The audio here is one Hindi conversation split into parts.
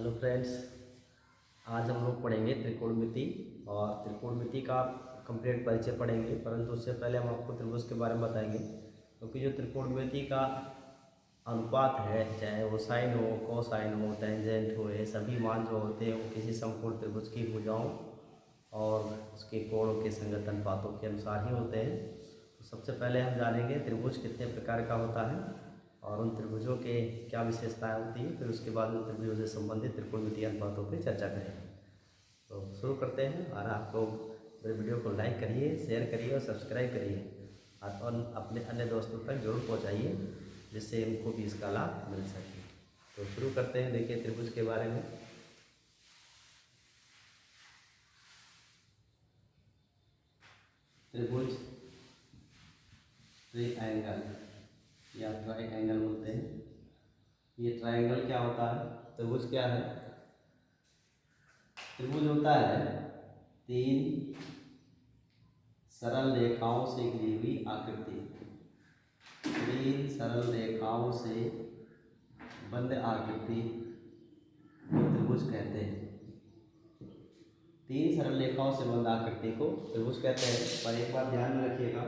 हेलो फ्रेंड्स, आज हम लोग पढ़ेंगे त्रिकोणमिति और त्रिकोणमिति का कंप्लीट परिचय पढ़ेंगे। परंतु उससे पहले हम आपको त्रिभुज के बारे में बताएंगे, क्योंकि जो त्रिकोणमिति का अनुपात है, चाहे वो साइन हो, कोसाइन हो, टेंजेंट हो, ये सभी मान जो होते हैं वो किसी समकोण त्रिभुज की भुजाओं और उसके कोणों के संगत अनुपातों के अनुसार ही होते हैं। तो सबसे पहले हम जानेंगे त्रिभुज कितने प्रकार का होता है और उन त्रिभुजों के क्या विशेषताएं होती हैं। फिर उसके बाद उन त्रिभुजों से संबंधित त्रिकोणमितीय अनुपातों पर चर्चा करेंगे। तो शुरू करते हैं। और आप लोग मेरे वीडियो को लाइक करिए, शेयर करिए और सब्सक्राइब करिए और अपने अन्य दोस्तों तक जरूर पहुंचाइए, जिससे उनको भी इसका लाभ मिल सके। तो शुरू करते हैं। देखिए त्रिभुज के बारे में। त्रिभुज ट्रायंगल या ट्रायंगल बोलते हैं। ये ट्रायंगल क्या होता है? त्रिभुज क्या है? त्रिभुज होता है तीन सरल रेखाओं से घिरी हुई आकृति। तीन सरल रेखाओं से बंद आकृति को त्रिभुज कहते हैं। तीन सरल रेखाओं से बंद आकृति को त्रिभुज कहते हैं। पर एक बात ध्यान में रखिएगा,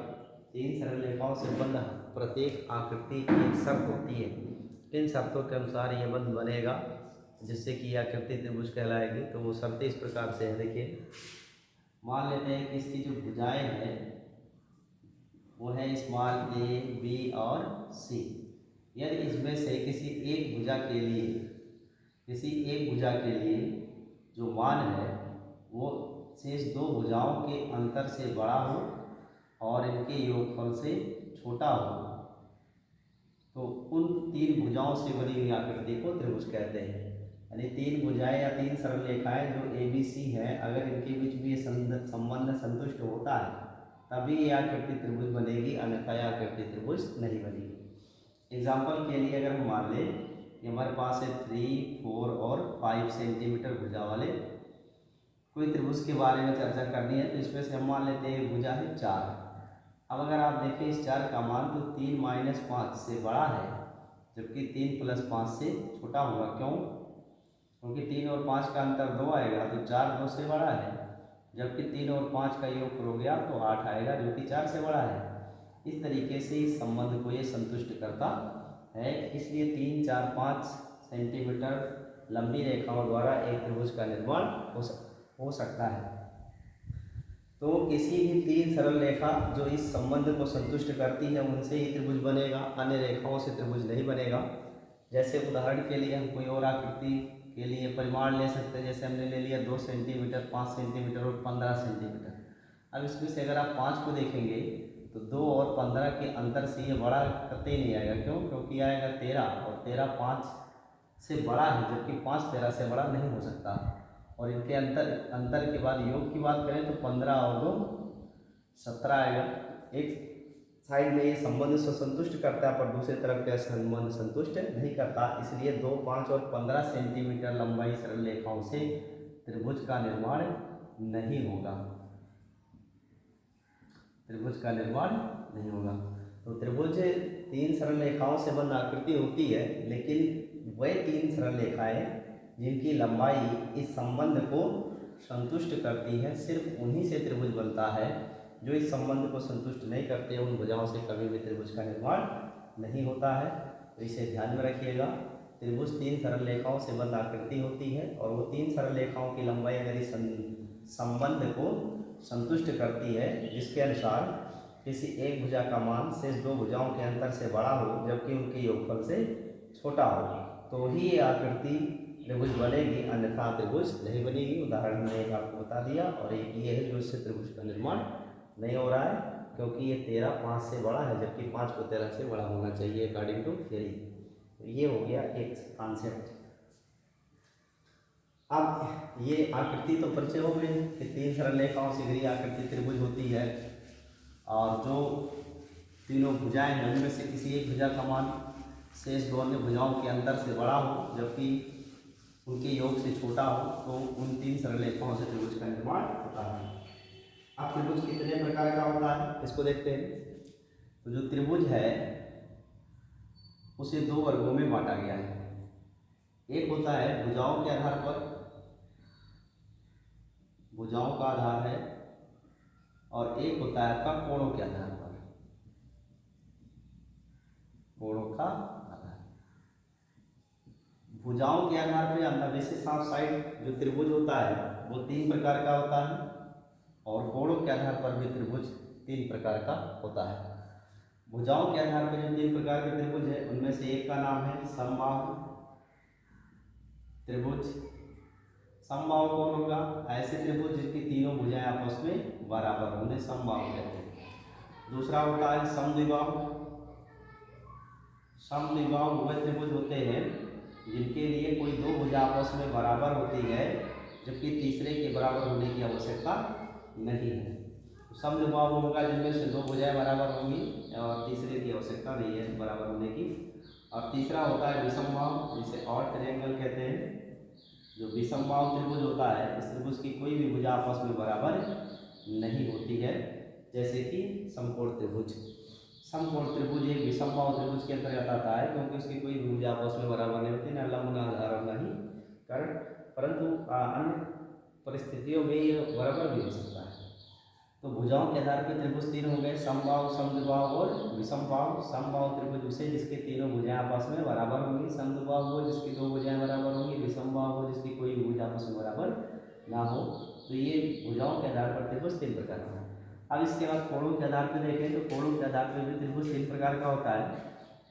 तीन सरल रेखाओं से बंद प्रत्येक आकृति की एक शर्त होती है। किन शर्तों के अनुसार ये बंध बनेगा जिससे कि आकृति त्रिभुज कहलाएगी? तो वो शर्तें इस प्रकार से है। देखिए, मान लेते हैं कि इसकी जो भुजाएं हैं वो है स्मॉल a, b और c। यदि इसमें से किसी एक भुजा के लिए जो मान है वो शेष दो भुजाओं के अंतर से बड़ा हो और इनके योगफल से छोटा हो, तो उन तीन भुजाओं से बनी हुई आकृति को त्रिभुज कहते हैं। यानी तीन भुजाएं या तीन सरल रेखाएं जो ABC हैं, अगर इनके बीच में ये संबंध संतुष्ट होता है तभी ये आकृति त्रिभुज बनेगी, अन्यथा यह आकृति त्रिभुज नहीं बनेगी। एग्जाम्पल के लिए अगर हम मान लें कि हमारे पास है 3, 4 और 5 सेंटीमीटर भुजा वाले कोई त्रिभुज के बारे में चर्चा करनी है, तो इसमें से हम मान लेते हैं भुजा है 4। अब अगर आप देखें इस 4 का मान तो 3 - 5 से बड़ा है, जबकि 3 + 5 से छोटा होगा। क्यों? क्योंकि 3 और 5 का अंतर 2 आएगा, तो 4 2 से बड़ा है, जबकि 3 और 5 का योग हो गया तो 8 आएगा, जो कि 4 से बड़ा है। इस तरीके से इस संबंध को ये संतुष्ट करता है। इसलिए 3, 4, 5 सेंटीमीटर लंबी रेखाओं द्वारा एक त्रिभुज का निर्माण हो सकता है। तो किसी भी तीन सरल रेखा जो इस संबंध को संतुष्ट करती है उनसे ही त्रिभुज बनेगा, अन्य रेखाओं से त्रिभुज नहीं बनेगा। जैसे उदाहरण के लिए हम कोई और आकृति के लिए परिमाण ले सकते हैं। जैसे हमने ले लिया 2 सेंटीमीटर, 5 सेंटीमीटर और 15 सेंटीमीटर। अब इसमें से अगर आप 5 को देखेंगे तो 2 और 15 के अंतर से ये बड़ा कतई नहीं आएगा। क्यों? क्योंकि आएगा 13 और 13 5 से बड़ा है, जबकि 5 13 से बड़ा नहीं हो सकता। और इनके अंतर के बाद योग की बात करें तो 15 और 2 17 आएगा। एक साइड में ये संबंध से संतुष्ट करता है, पर दूसरी तरफ का संबंध संतुष्ट नहीं करता। इसलिए 2, 5 और 15 सेंटीमीटर लंबाई सरल रेखाओं से त्रिभुज का निर्माण नहीं होगा। त्रिभुज का निर्माण नहीं होगा। तो त्रिभुज तीन सरल रेखाओं से बंद आकृति होती है, लेकिन वह तीन सरल रेखाएं जिनकी लंबाई इस संबंध को संतुष्ट करती है, सिर्फ उन्हीं से त्रिभुज बनता है। जो इस संबंध को संतुष्ट नहीं करते उन भुजाओं से कभी भी त्रिभुज का निर्माण नहीं होता है। तो इसे ध्यान में रखिएगा। त्रिभुज तीन सरल रेखाओं से बंद आकृति होती है और वो तीन सरल रेखाओं की लंबाई अगर इस संबंध को संतुष्ट करती है, जिसके अनुसार किसी एक भुजा का मान शेष दो भुजाओं के अंतर से बड़ा हो जबकि उनके योगफल से छोटा हो, तो ही ये आकृति त्रिभुज बनेगी, अन्यथा त्रिभुज नहीं बनेगी। उदाहरण मैंने एक आपको बता दिया। और एक ये है जो इससे त्रिभुज का निर्माण नहीं हो रहा है, क्योंकि ये 13 5 से बड़ा है, जबकि 5 को 13 से बड़ा होना चाहिए अकॉर्डिंग टू थ्योरी। तो ये हो गया एक कॉन्सेप्ट। अब ये आकृति तो परिचय हो गई कि तीन सरल रेखाओं से घिरी आकृति त्रिभुज होती है, और जो तीनों भुजाएं हैं उनमें से किसी एक भुजा का मान शेष दो अन्य भुजाओं के अंतर से बड़ा हो जबकि उनके योग से छोटा हो, तो उन तीन सरल रेखाओं से त्रिभुज का निर्माण होता है। अब त्रिभुज कितने प्रकार का होता है इसको देखते हैं। तो जो त्रिभुज है उसे दो वर्गों में बांटा गया है। एक होता है भुजाओं के आधार पर, भुजाओं का आधार है, और एक होता है आपका कोणों के आधार पर, कोणों का आधार। भुजाओं के आधार पर या नब्बे से 60 साइड जो त्रिभुज होता है वो 3 प्रकार का होता है, और कोणों के आधार पर भी त्रिभुज 3 प्रकार का होता है। भुजाओं के आधार पर जो 3 प्रकार के त्रिभुज है उनमें से एक का नाम है समबाहु त्रिभुज। समबाहु कौन होगा? ऐसे त्रिभुज जिनकी तीनों भुजाएं आपस में बराबर होने समबाहु कहते हैं। दूसरा होता है समद्विबाहु। समद्विबाहु वह त्रिभुज होते हैं जिनके लिए कोई दो भुजा आपस में बराबर होती है जबकि तीसरे के बराबर होने की आवश्यकता नहीं है। तो समद्विबाहु होगा जिनमें से दो भुजाएं बराबर होंगी और तीसरे की आवश्यकता नहीं है बराबर होने की। और तीसरा होता है विषमबाहु, जिसे ऑड ट्रायंगल कहते हैं। जो विषमबाहु त्रिभुज होता है इस त्रिभुज की कोई भी भुजा आपस में बराबर नहीं होती है, जैसे कि समकोण त्रिभुज। समकोण त्रिभुज एक विषमबाहु त्रिभुज के अंतर्गत आता है क्योंकि उसकी कोई भी भुजा आपस में बराबर नहीं होती, न लंब न आधार और न ही कर्ण, परंतु अन्य परिस्थितियों में ये बराबर भी हो सकता है। तो भुजाओं के आधार पर त्रिभुज तीन हो गए, समबाहु, समद्विबाहु और विषमबाहु। समबाहु त्रिभुज उसे जिसके तीनों भुजाएं आपस में बराबर होंगी, समद्विबाहु वो जिसकी दो भुजाएं बराबर होंगी, विषमबाहु वो जिसकी कोई भी भुजा आपस में बराबर ना हो। तो ये भुजाओं के आधार पर त्रिभुज 3 प्रकार का है। अब इसके बाद कोणों के आधार पर देखें तो कोणों के आधार पर भी त्रिभुज 3 प्रकार का होता है।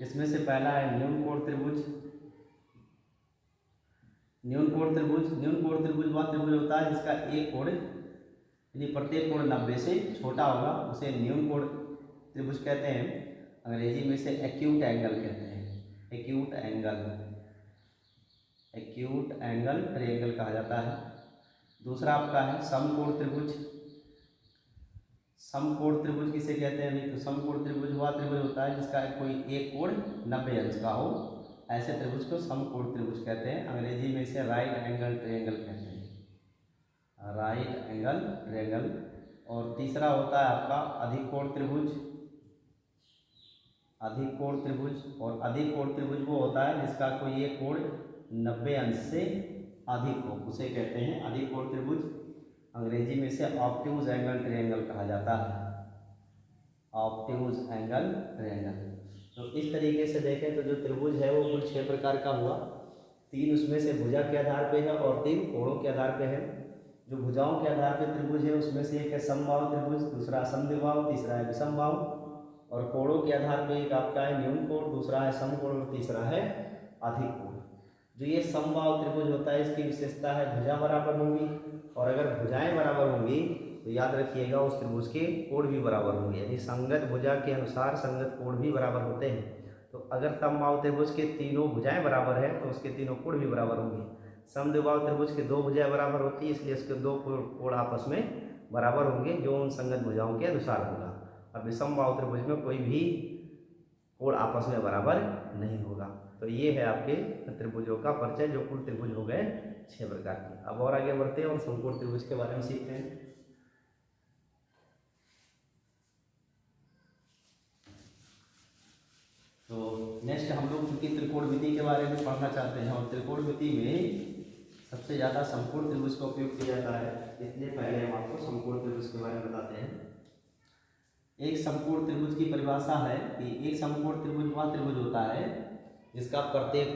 इसमें से पहला है न्यून कोण त्रिभुज। न्यून कोण त्रिभुज, न्यून कोण त्रिभुज वह त्रिभुज होता है जिसका एक कोण यानी प्रत्येक कोण 90 से छोटा होगा, उसे न्यून कोण त्रिभुज कहते हैं। अंग्रेजी में से एक्यूट एंगल कहते हैं, acute angle, acute angle triangle कहा जाता है। दूसरा आपका है समकोण त्रिभुज। समकोण त्रिभुज किसे कहते हैं? तो समकोण त्रिभुज वह त्रिभुज होता है जिसका कोई एक कोण 90 अंश का हो, ऐसे त्रिभुज को समकोण त्रिभुज कहते हैं। अंग्रेजी में इसे राइट एंगल ट्रायंगल कहते हैं, राइट एंगल ट्रायंगल। और तीसरा होता है आपका अधिकोण त्रिभुज। अधिकोण त्रिभुज, और अधिकोण त्रिभुज वो होता है जिसका कोई एक कोण 90 अंश से अधिक हो, उसे कहते हैं अधिकोण त्रिभुज। अंग्रेजी में इसे ऑब्ट्यूज एंगल ट्रायंगल कहा जाता है, ऑब्ट्यूज एंगल ट्रायंगल। तो इस तरीके से देखें तो जो त्रिभुज है वो कुल 6 प्रकार का हुआ। 3 उसमें से भुजा के आधार पे है और 3 कोणों के आधार पे है। जो भुजाओं के आधार पे त्रिभुज है उसमें से एक है समबाहु त्रिभुज, दूसरा समद्विबाहु, तीसरा है विषमबाहु। और कोणों के आधार पे एक आपका है न्यून कोण, दूसरा है समकोण और तीसरा है अधिकोण। जो ये समबाहु त्रिभुज होता है इसकी विशेषता है भुजा बराबर होंगी, और अगर भुजाएं बराबर होंगी तो याद रखिएगा उस त्रिभुज के कोण भी बराबर होंगे, यानी संगत भुजा के अनुसार संगत कोण भी बराबर होते हैं। तो अगर समबाहु त्रिभुज के तीनों भुजाएं बराबर है तो उसके तीनों कोण भी बराबर होंगे। समद्विबाहु त्रिभुज के दो भुजाएं बराबर होती है इसलिए इसके दो कोण आपस में बराबर होंगे जो उन संगत भुजाओं के अनुसार होगा। और विषमबाहु त्रिभुज में कोई भी कोण आपस में बराबर नहीं होगा। तो ये है आपके त्रिभुजों का परिचय, जो कुल त्रिभुज हो गए 6 प्रकार के। अब और आगे बढ़ते हैं और समकोण त्रिभुज के बारे में सीखते हैं। तो नेक्स्ट हम लोग चूंकि त्रिकोणमिति के बारे में पढ़ना चाहते हैं और त्रिकोणमिति में सबसे ज़्यादा समकोण त्रिभुज का उपयोग किया जाता है, इसलिए पहले हम आपको समकोण त्रिभुज के बारे में बताते हैं। एक समकोण त्रिभुज की परिभाषा है कि एक समकोण त्रिभुज वह त्रिभुज होता है जिसका प्रत्येक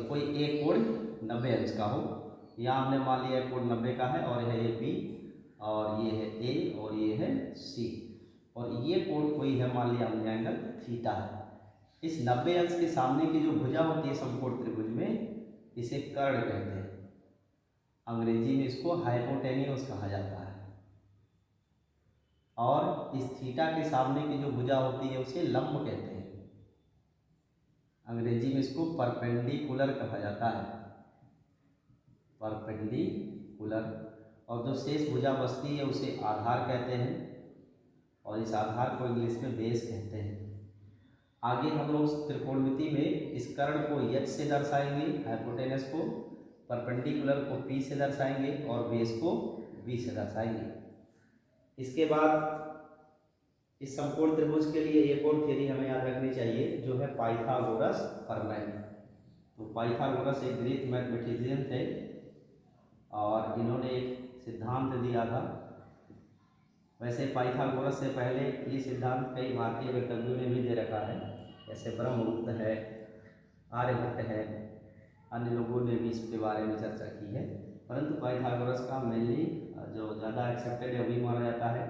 कोई एक कोण 90 अंश का हो। यहाँ हमने मान लिया कोण 90 का है और यह है बी और ये है ए और ये है सी, और ये कोण कोई है मान लिया हमने एंगल थीटा है। इस 90 अंश के सामने की जो भुजा होती है समकोण त्रिभुज में इसे कर्ण कहते हैं। अंग्रेजी में इसको हाइपोटेन्यूस कहा जाता है। और इस थीटा के सामने की जो भुजा होती है उसे लंब कहते हैं। अंग्रेजी में इसको परपेंडिकुलर कहा जाता है, परपेंडिकुलर। और जो शेष भुजा बचती है उसे आधार कहते हैं और इस आधार को इंग्लिश में बेस कहते हैं। आगे हम लोग त्रिकोणमिति में इस कर्ण को एच से दर्शाएंगे, हाइपोटेनस को, परपेंडिकुलर को पी से दर्शाएंगे और बेस को बी से दर्शाएंगे। इसके बाद इस समकोण त्रिभुज के लिए एक और थ्योरी हमें याद रखनी चाहिए जो है पाइथागोरस प्रमेय। तो पाइथागोरस एक ग्रीक मैथमेटिशियन थे और इन्होंने एक सिद्धांत दिया था। वैसे पाइथागोरस से पहले ये सिद्धांत कई भारतीय गणितज्ञों ने भी दे रखा है, जैसे ब्रह्मगुप्त है, आर्यभट्ट है, अन्य लोगों ने भी इसके बारे में चर्चा की है। परंतु पाइथागोरस का मेनली जो ज़्यादा एक्सेप्टेड है वही माना जाता है।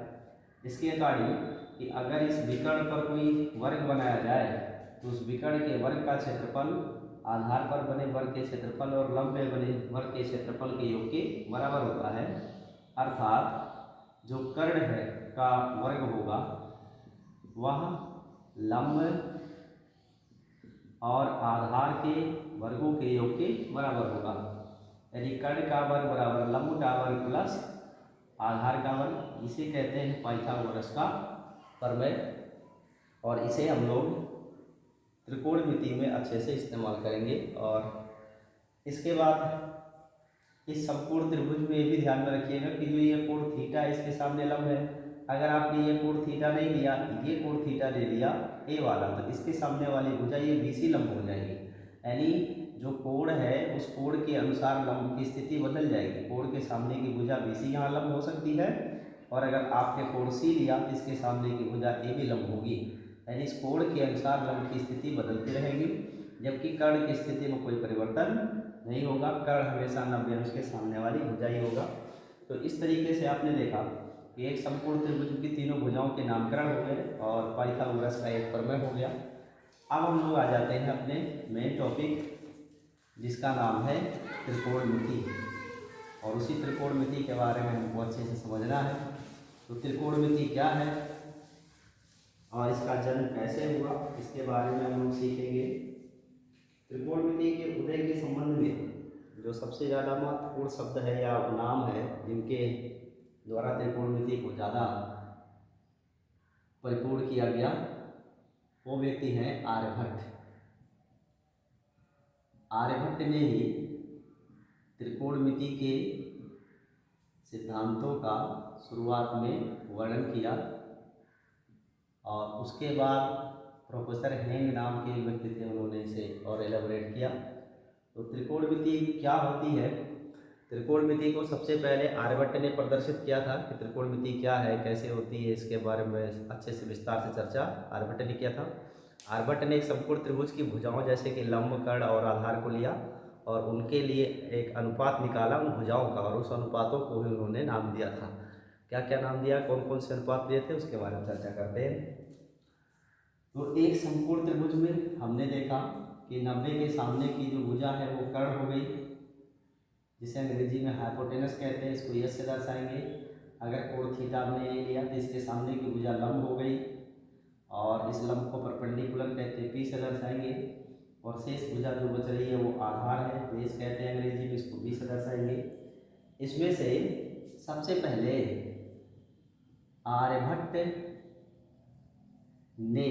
इसके अकॉर्डिंग कि अगर इस विकर्ण पर कोई वर्ग बनाया जाए तो उस विकर्ण के वर्ग का क्षेत्रफल आधार पर बने वर्ग के क्षेत्रफल और लंब में बने वर्ग के क्षेत्रफल के योग के बराबर होता है। अर्थात जो कर्ण है का वर्ग होगा वह लंब और आधार के वर्गों के योग के बराबर होगा। यानी कर्ण का वर्ग बराबर लंब का वर्ग प्लस आधार का वर्ग, इसे कहते हैं पाइथागोरस का प्रमेय। और इसे हम लोग त्रिकोणमिति में अच्छे से इस्तेमाल करेंगे। और इसके बाद इस समकोण त्रिभुज में ये भी ध्यान में रखिएगा कि जो ये कोण थीटा है इसके सामने लंब है। अगर आपने ये कोण थीटा नहीं लिया, ये कोण थीटा ले लिया ए वाला, तो इसके सामने वाली भुजा ये बीसी लंब हो जाएगी। यानी जो कोण है उस कोण के अनुसार लंब की स्थिति बदल जाएगी। कोण के सामने की भुजा बीसी यहाँ लंब हो सकती है, और अगर आपने कोण सी लिया तो इसके सामने की भुजा ए भी लंब होगी। यानी इस कोण के अनुसार लंब की स्थिति बदलती रहेगी, जबकि कर्ण की स्थिति में कोई परिवर्तन नहीं होगा। कर्ण हमेशा 90 अंश के सामने वाली भुजा ही होगा। तो इस तरीके से आपने देखा कि एक समकोण त्रिभुज की तीनों भुजाओं के नामकरण हो गए और पाइथागोरस का एक प्रमेय हो गया। अब हम लोग आ जाते हैं अपने मेन टॉपिक, जिसका नाम है त्रिकोणमिति। और उसी त्रिकोणमिति के बारे में हमको अच्छे से समझना है। तो त्रिकोणमिति क्या है और इसका जन्म कैसे हुआ, इसके बारे में हम लोग सीखेंगे। त्रिकोणमिति के उदय के संबंध में जो सबसे ज़्यादा महत्वपूर्ण शब्द है या नाम है जिनके द्वारा त्रिकोणमिति को ज़्यादा परिपूर्ण किया गया, वो व्यक्ति हैं आर्यभट्ट। आर्यभट्ट ने ही त्रिकोणमिति के सिद्धांतों का शुरुआत में वर्णन किया और उसके बाद प्रोफेसर हेंग नाम के व्यक्ति थे, उन्होंने इसे और एलेबोरेट किया। तो त्रिकोणमिति क्या होती है? त्रिकोणमिति को सबसे पहले आर्यभट्ट ने प्रदर्शित किया था कि त्रिकोणमिति क्या है, कैसे होती है, इसके बारे में अच्छे से विस्तार से चर्चा आर्यभट्ट ने किया था। आर्यभट्ट ने एक समकोण त्रिभुज की भुजाओं जैसे कि लंब, कर्ण और आधार को लिया और उनके लिए एक अनुपात निकाला उन भुजाओं का, और उस अनुपातों को ही उन्होंने नाम दिया था। क्या क्या नाम दिया, कौन कौन से अनुपात दिए थे, उसके बारे में चर्चा करते हैं। तो एक समकोण त्रिभुज में हमने देखा कि 90 के सामने की जो भुजा है वो कर्ण हो गई, जिसे अंग्रेजी में हाइपोटेनस कहते हैं, इसको यस से दर्शाएंगे। अगर कोण थीटा हमने ये लिया तो इसके सामने की भुजा लंब हो गई और इस लंब को परपेंडिकुलर कहते हैं, पी से दर्शाएंगे। और शेष भुजा जो बच रही है वो आधार है, बेस कहते हैं अंग्रेजी में, इसको बी से दर्शाएंगे। इसमें से सबसे पहले आर्यभट्ट ने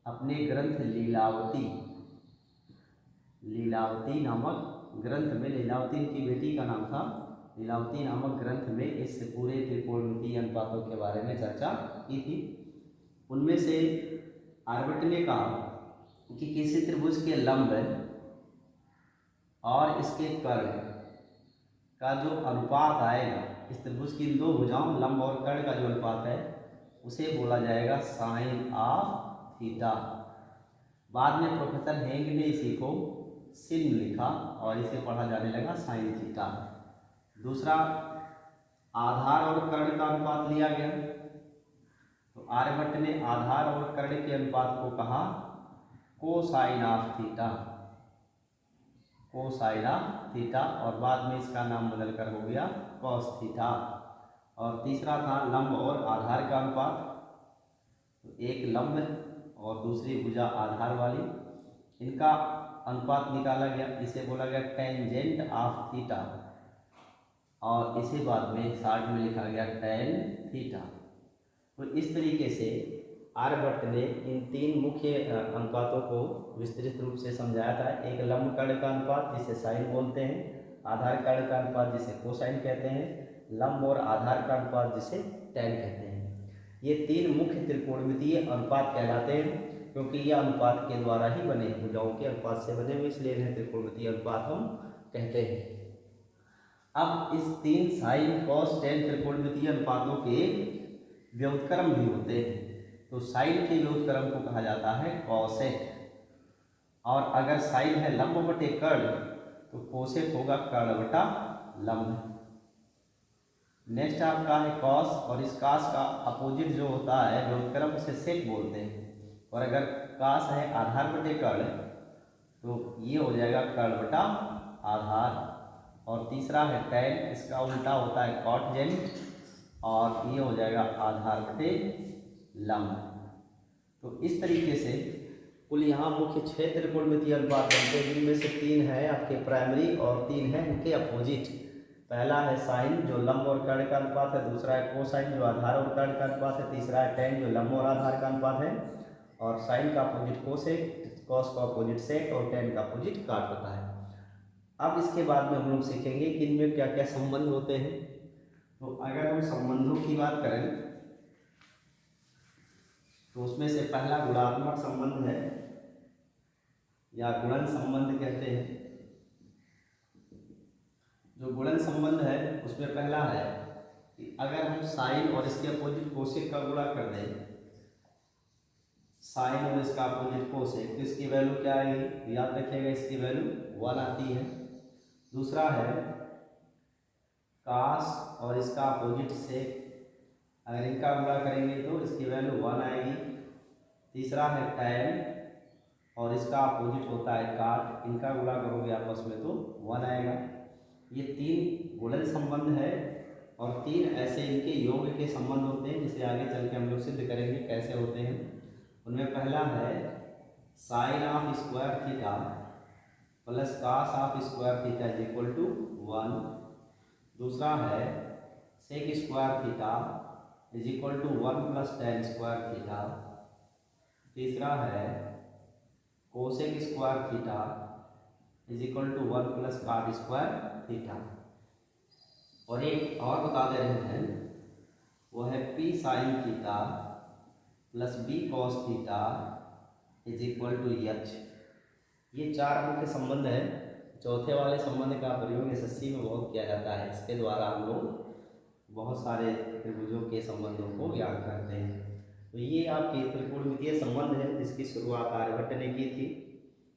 अपने ग्रंथ लीलावती नामक ग्रंथ में, लीलावती की बेटी का नाम था, लीलावती नामक ग्रंथ में इस पूरे त्रिकोणमिति अनुपातों के बारे में चर्चा की थी। उनमें से आर्यभट्ट ने कहा कि किसी त्रिभुज के लंब और इसके कर्ण का जो अनुपात आएगा, इस त्रिभुज की दो भुजाओं लंब और कर्ण का जो अनुपात है उसे बोला जाएगा साइन ऑफ थीटा। बाद में प्रोफेसर हेंग ने इसी को सिन लिखा और इसे पढ़ा जाने लगा साइन थीटा। दूसरा, आधार और कर्ण का अनुपात लिया गया, तो आर्यभट्ट ने आधार और कर्ण के अनुपात को कहा cosine of theta, cosine of theta, और बाद में इसका नाम बदलकर हो गया कॉस थीटा। और तीसरा था लंब और आधार का अनुपात, तो एक लंब और दूसरी भुजा आधार वाली, इनका अनुपात निकाला गया, इसे बोला गया टेंजेंट ऑफ थीटा, और इसे बाद में शॉर्ट में लिखा गया टेन थीटा। तो इस तरीके से आर्यभट्ट ने इन तीन मुख्य अनुपातों को विस्तृत रूप से समझाया था। एक लंब कर्ण का अनुपात जिसे साइन बोलते हैं, आधार कर्ण का अनुपात जिसे कोसाइन कहते हैं, लंब और आधार का अनुपात जिसे टैन कहते हैं। ये तीन मुख्य त्रिकोणमितीय अनुपात कहलाते हैं। क्योंकि ये अनुपात के द्वारा ही बने, भुजाओं के अनुपात से बने हुए, इसलिए इन्हें त्रिकोणमितीय अनुपात हम कहते हैं। अब इस 3 साइन कॉस टेन त्रिकोणमितीय अनुपातों के व्युत्क्रम भी होते हैं। तो साइन के व्युत्क्रम को कहा जाता है कॉसेक, और अगर साइन है लंब बटे कर्ण तो कोसेक होगा कर्ण बटा लंब। नेक्स्ट आपका है कॉस, और इस कॉस का अपोजिट जो होता है व्युत्क्रम उसे सेक बोलते हैं। और अगर कॉस है आधार बटे कर्ण तो ये हो जाएगा कर्ण बटा आधार। और तीसरा है टैन, इसका उल्टा होता है कॉट जेन, और ये हो जाएगा आधार बटे लंब। तो इस तरीके से कुल यहाँ मुख्य 6 त्रिकोणमितीय अनुपात बनते हैं, जिनमें से 3 है आपके प्राइमरी और 3 है इनके अपोजिट। पहला है साइन जो लंब और कर्ण का अनुपात है, दूसरा है कोसाइन जो आधार और कर्ण का अनुपात है, तीसरा है टेन जो लंब और आधार का अनुपात है, और साइन का अपोजिट कोसेक, कॉस का अपोजिट सेक और टेन का अपोजिट काट होता है। अब इसके बाद में हम लोग सीखेंगे कि इनमें क्या क्या संबंध होते हैं। तो अगर हम संबंधों की बात करें तो उसमें से पहला गुणात्मक संबंध है या गुणन संबंध कहते हैं। जो गुणन संबंध है उसमें पहला है कि अगर हम साइन और इसके अपोजिट कोसेक का गुणा कर दें, साइन और इसका अपोजिट कोसेक, तो इसकी वैल्यू क्या आएगी, याद रखिएगा इसकी वैल्यू 1 आती है। दूसरा है कास और इसका अपोजिट सेक, अगर इनका गुणा करेंगे तो इसकी वैल्यू 1 आएगी। तीसरा है टैन और इसका अपोजिट होता है काट, इनका गुणा करोगे आपस में तो 1 आएगा। ये 3 गुणन संबंध है और 3 ऐसे इनके योग के संबंध होते हैं, जिसे आगे चल के हम लोग सिद्ध करेंगे कैसे होते हैं। उनमें पहला है sine of square theta plus cos of square theta is equal to 1। दूसरा है sec square theta is equal to 1 plus tan square theta. तीसरा है cosec square theta is equal to 1 plus cot square theta. और एक और बता दे रहे हैं, वो है p sine theta plus b cos theta is equal to h. ये 4 मुख्य संबंध है। चौथे वाले संबंध का प्रयोग एसएससी में बहुत किया जाता है। इसके द्वारा हम लोग बहुत सारे त्रिभुजों के संबंधों को ज्ञात करते हैं। तो ये आपके त्रिकोणमितीय संबंध है, जिसकी शुरुआत आर्यभट्ट ने की थी,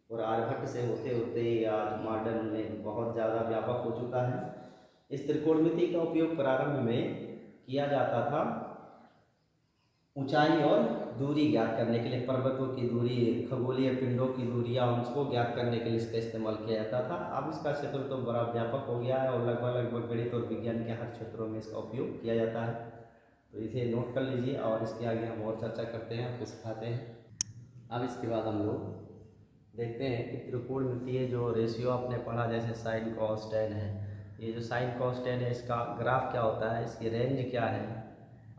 और आर्यभट्ट से होते होते आज मॉडर्न में बहुत ज़्यादा व्यापक हो चुका है। इस त्रिकोणमिति का उपयोग प्रारंभ में किया जाता था ऊंचाई और दूरी ज्ञात करने के लिए, पर्वतों की दूरी, खगोलीय पिंडों की दूरियां, उनको ज्ञात करने के लिए इसका इस्तेमाल किया जाता था। अब इसका क्षेत्र तो बड़ा व्यापक हो गया है और लगभग गणित और विज्ञान के हर क्षेत्रों में इसका उपयोग किया जाता है। तो इसे नोट कर लीजिए और इसके आगे हम और चर्चा करते हैं, आपको सिखाते हैं। अब इसके बाद हम लोग देखते हैं कि त्रिकोणमितीय जो रेशियो आपने पढ़ा, जैसे साइन कॉस टेन है, ये जो साइन कॉस टेन है इसका ग्राफ क्या होता है, इसकी रेंज क्या है,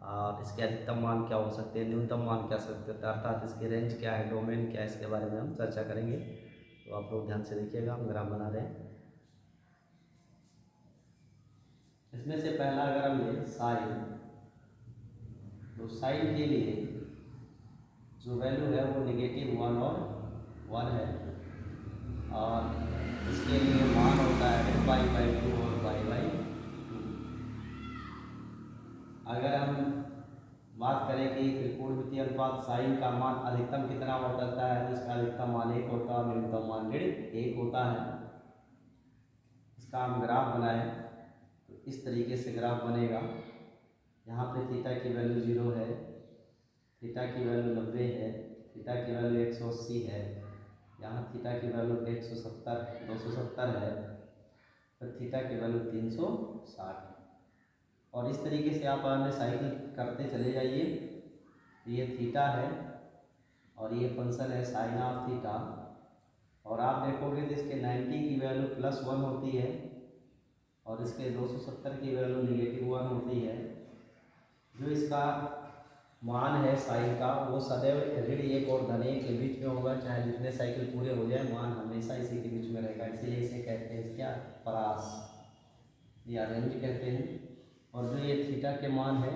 और इसके अधिकतम मान क्या हो सकते हैं, न्यूनतम मान क्या सकते हैं, अर्थात इसकी रेंज क्या है, डोमेन क्या है, इसके बारे में हम चर्चा करेंगे। तो आप लोग ध्यान से देखिएगा, हम ग्राफ बना रहे हैं। इसमें से पहला अगर हम लें साइन, तो साइन के लिए जो वैल्यू है वो -1 और 1 है, और इसके लिए मान होता है पाई/2 और पाई/2। अगर हम बात करें कि त्रिकोणमितीय अनुपात साइन का मान अधिकतम कितना हो सकता है, तो इसका अधिकतम मान 1 होता है और न्यूनतम मान 1.5 होता है। इसका हम ग्राफ बनाएं तो इस तरीके से ग्राफ बनेगा। यहाँ पे थीटा की वैल्यू 0 है, थीटा की वैल्यू 90 है, थीटा की वैल्यू 180 है, यहाँ थीटा की वैल्यू 270 है, फिर थीटा की वैल्यू 360 है। और इस तरीके से आप अन्य साइकिल करते चले जाइए। ये थीटा है और ये फंक्शन है साइन ऑफ थीटा, और आप देखोगे तो इसके 90 की वैल्यू +1 होती है और इसके 270 की वैल्यू -1 होती है। जो इसका मान है साइन का वो सदैव ऋण 1 और धन 1 के बीच में होगा, चाहे जितने साइकिल पूरे हो जाए, मान हमेशा इसी के बीच में रहेगा। इसीलिए इसे कहते हैं क्या, परास या रेंज कहते हैं। और जो ये थीटा के मान है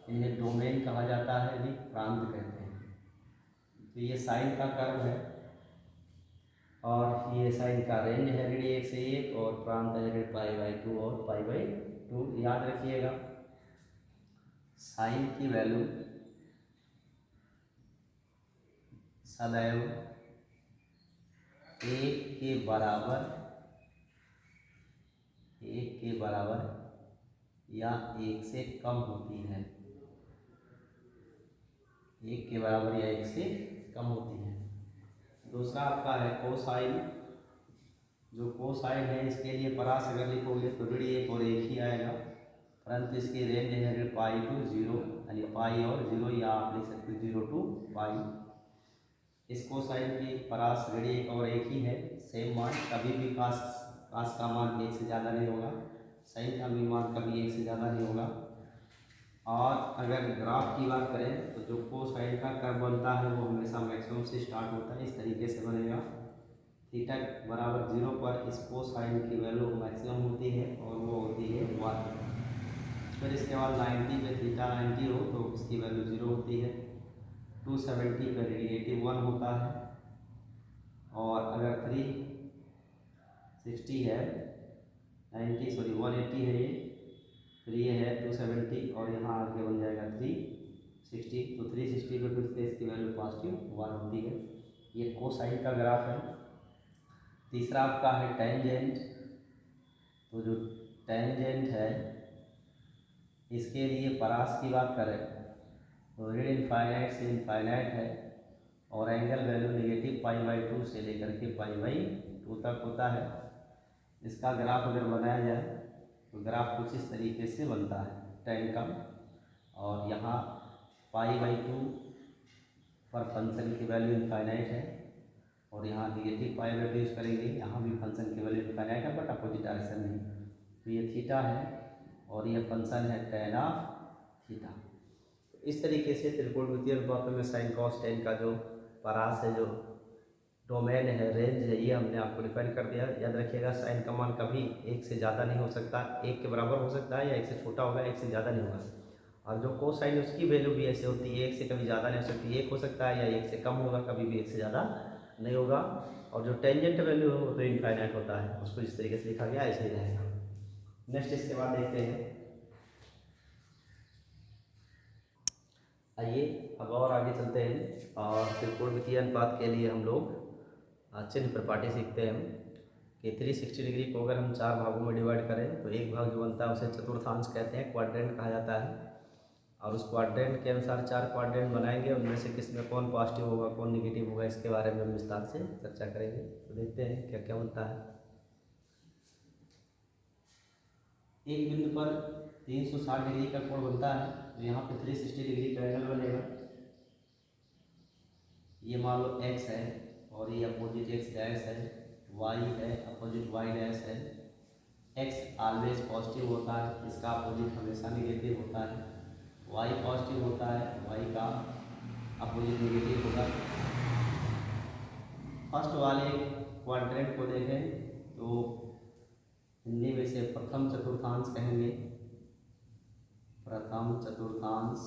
इन्हें डोमेन कहा जाता है, भी प्रांत कहते हैं। तो ये साइन का कर्व है और ये साइन का रेंज है ऋण 1 से 1 और प्रांत है ऋण π/2 और π/2। याद रखिएगा साइन की वैल्यू सदैव 1 के बराबर या 1 से कम होती है। 1 के बराबर या 1 से कम होती है। दूसरा आपका है कोसाइन। जो कोसाइन है इसके लिए परास अगर लिखोगे तो ऋण 1 और 1 ही आएगा, परंतु इसकी रेंज है ऋण π to 0, यानी पाई और 0, या आप लिख सकते हो 0 to पाई। इस कोसाइन की परास ऋण 1 और 1 ही है, सेम मान। कभी भी कास का मान 1 से ज़्यादा नहीं होगा, साइन का भी मान कभी 1 से ज़्यादा नहीं होगा। और अगर ग्राफ की बात करें तो जो कोसाइन का कर्व बनता है वो हमेशा मैक्सिमम से स्टार्ट होता है, इस तरीके से बनेगा। थीटा बराबर 0 पर इस कोसाइन की वैल्यू मैक्सिमम होती है और वो होती है 1। फिर इसके बाद 90 पे थीटा 90 हो तो इसकी वैल्यू 0 होती है। 270 पे नेगेटिव 1 होता है। और अगर 360 है 180 है ये, फिर ये है 270 और यहाँ आगे बन जाएगा 360, तो 360 पे फिर से इसकी वैल्यू +1 होती है। ये कोसाइन का ग्राफ है। तीसरा आपका है टेंजेंट। तो जो टेंजेंट है इसके लिए परास की बात करें तो ऋण इनफाइनाइट से इनफाइनाइट है और एंगल वैल्यू नेगेटिव π/2 से लेकर के π/2 तक होता है। इसका ग्राफ अगर बनाया जाए तो ग्राफ कुछ इस तरीके से बनता है टेन का, और यहाँ π/2 पर फंक्शन की वैल्यू इनफाइनाइट है और यहाँ नेगेटिव π/2 यूज़ करेंगे, यहाँ भी फंक्शन की वैल्यू इनफाइनाइट है बट अपोजिट डायरेक्शन में। तो ये थीटा है और ये फंक्शन है tan ऑफ थीटा। इस तरीके से त्रिकोणमितीय अनुपातों में साइन कॉस टेन का जो परास है, जो डोमेन है, रेंज है, ये हमने आपको डिफाइन कर दिया। याद रखिएगा साइन का मान कभी 1 से ज़्यादा नहीं हो सकता, 1 के बराबर हो सकता है या 1 से छोटा होगा, 1 से ज़्यादा नहीं होगा। और जो कोसाइन उसकी वैल्यू भी ऐसे होती है, 1 से कभी ज़्यादा नहीं हो सकती, 1 हो सकता है या 1 से कम होगा, कभी भी 1 से ज़्यादा नहीं होगा। और जो टेंजेंट वैल्यू है वो तो इनफाइनाइट होता है, उसको जिस तरीके से लिखा गया ऐसे ही रहेगा। नेक्स्ट इसके बाद देखते हैं, आइए अब और आगे चलते हैं और त्रिकोणमितीय अनुपात के लिए हम लोग चिन्ह प्रपाटी सीखते हैं कि 360 डिग्री को अगर हम 4 भागों में डिवाइड करें तो एक भाग जो बनता है उसे चतुर्थांश कहते हैं, क्वाड्रेंट कहा जाता है। और उस क्वाड्रेंट के अनुसार 4 क्वाड्रेंट बनाएंगे, उनमें से किस में कौन पॉजिटिव होगा कौन नेगेटिव होगा, इसके बारे में हम विस्तार से चर्चा करेंगे। तो देखते हैं क्या क्या बनता है। एक बिंदु पर 360 डिग्री का कोण बनता है, तो यहाँ पे 360 डिग्री का एंगल बनेगा। ये मान लो x है और ये अपोजिट x डैश है, y है अपोजिट y डैश है। x ऑलवेज पॉजिटिव होता है, इसका अपोजिट हमेशा नेगेटिव होता है। y पॉजिटिव होता है, y का अपोजिट नेगेटिव होगा। फर्स्ट वाले क्वाड्रेंट को देखें तो हिंदी में से प्रथम चतुर्थांश कहेंगे, प्रथम चतुर्थांश।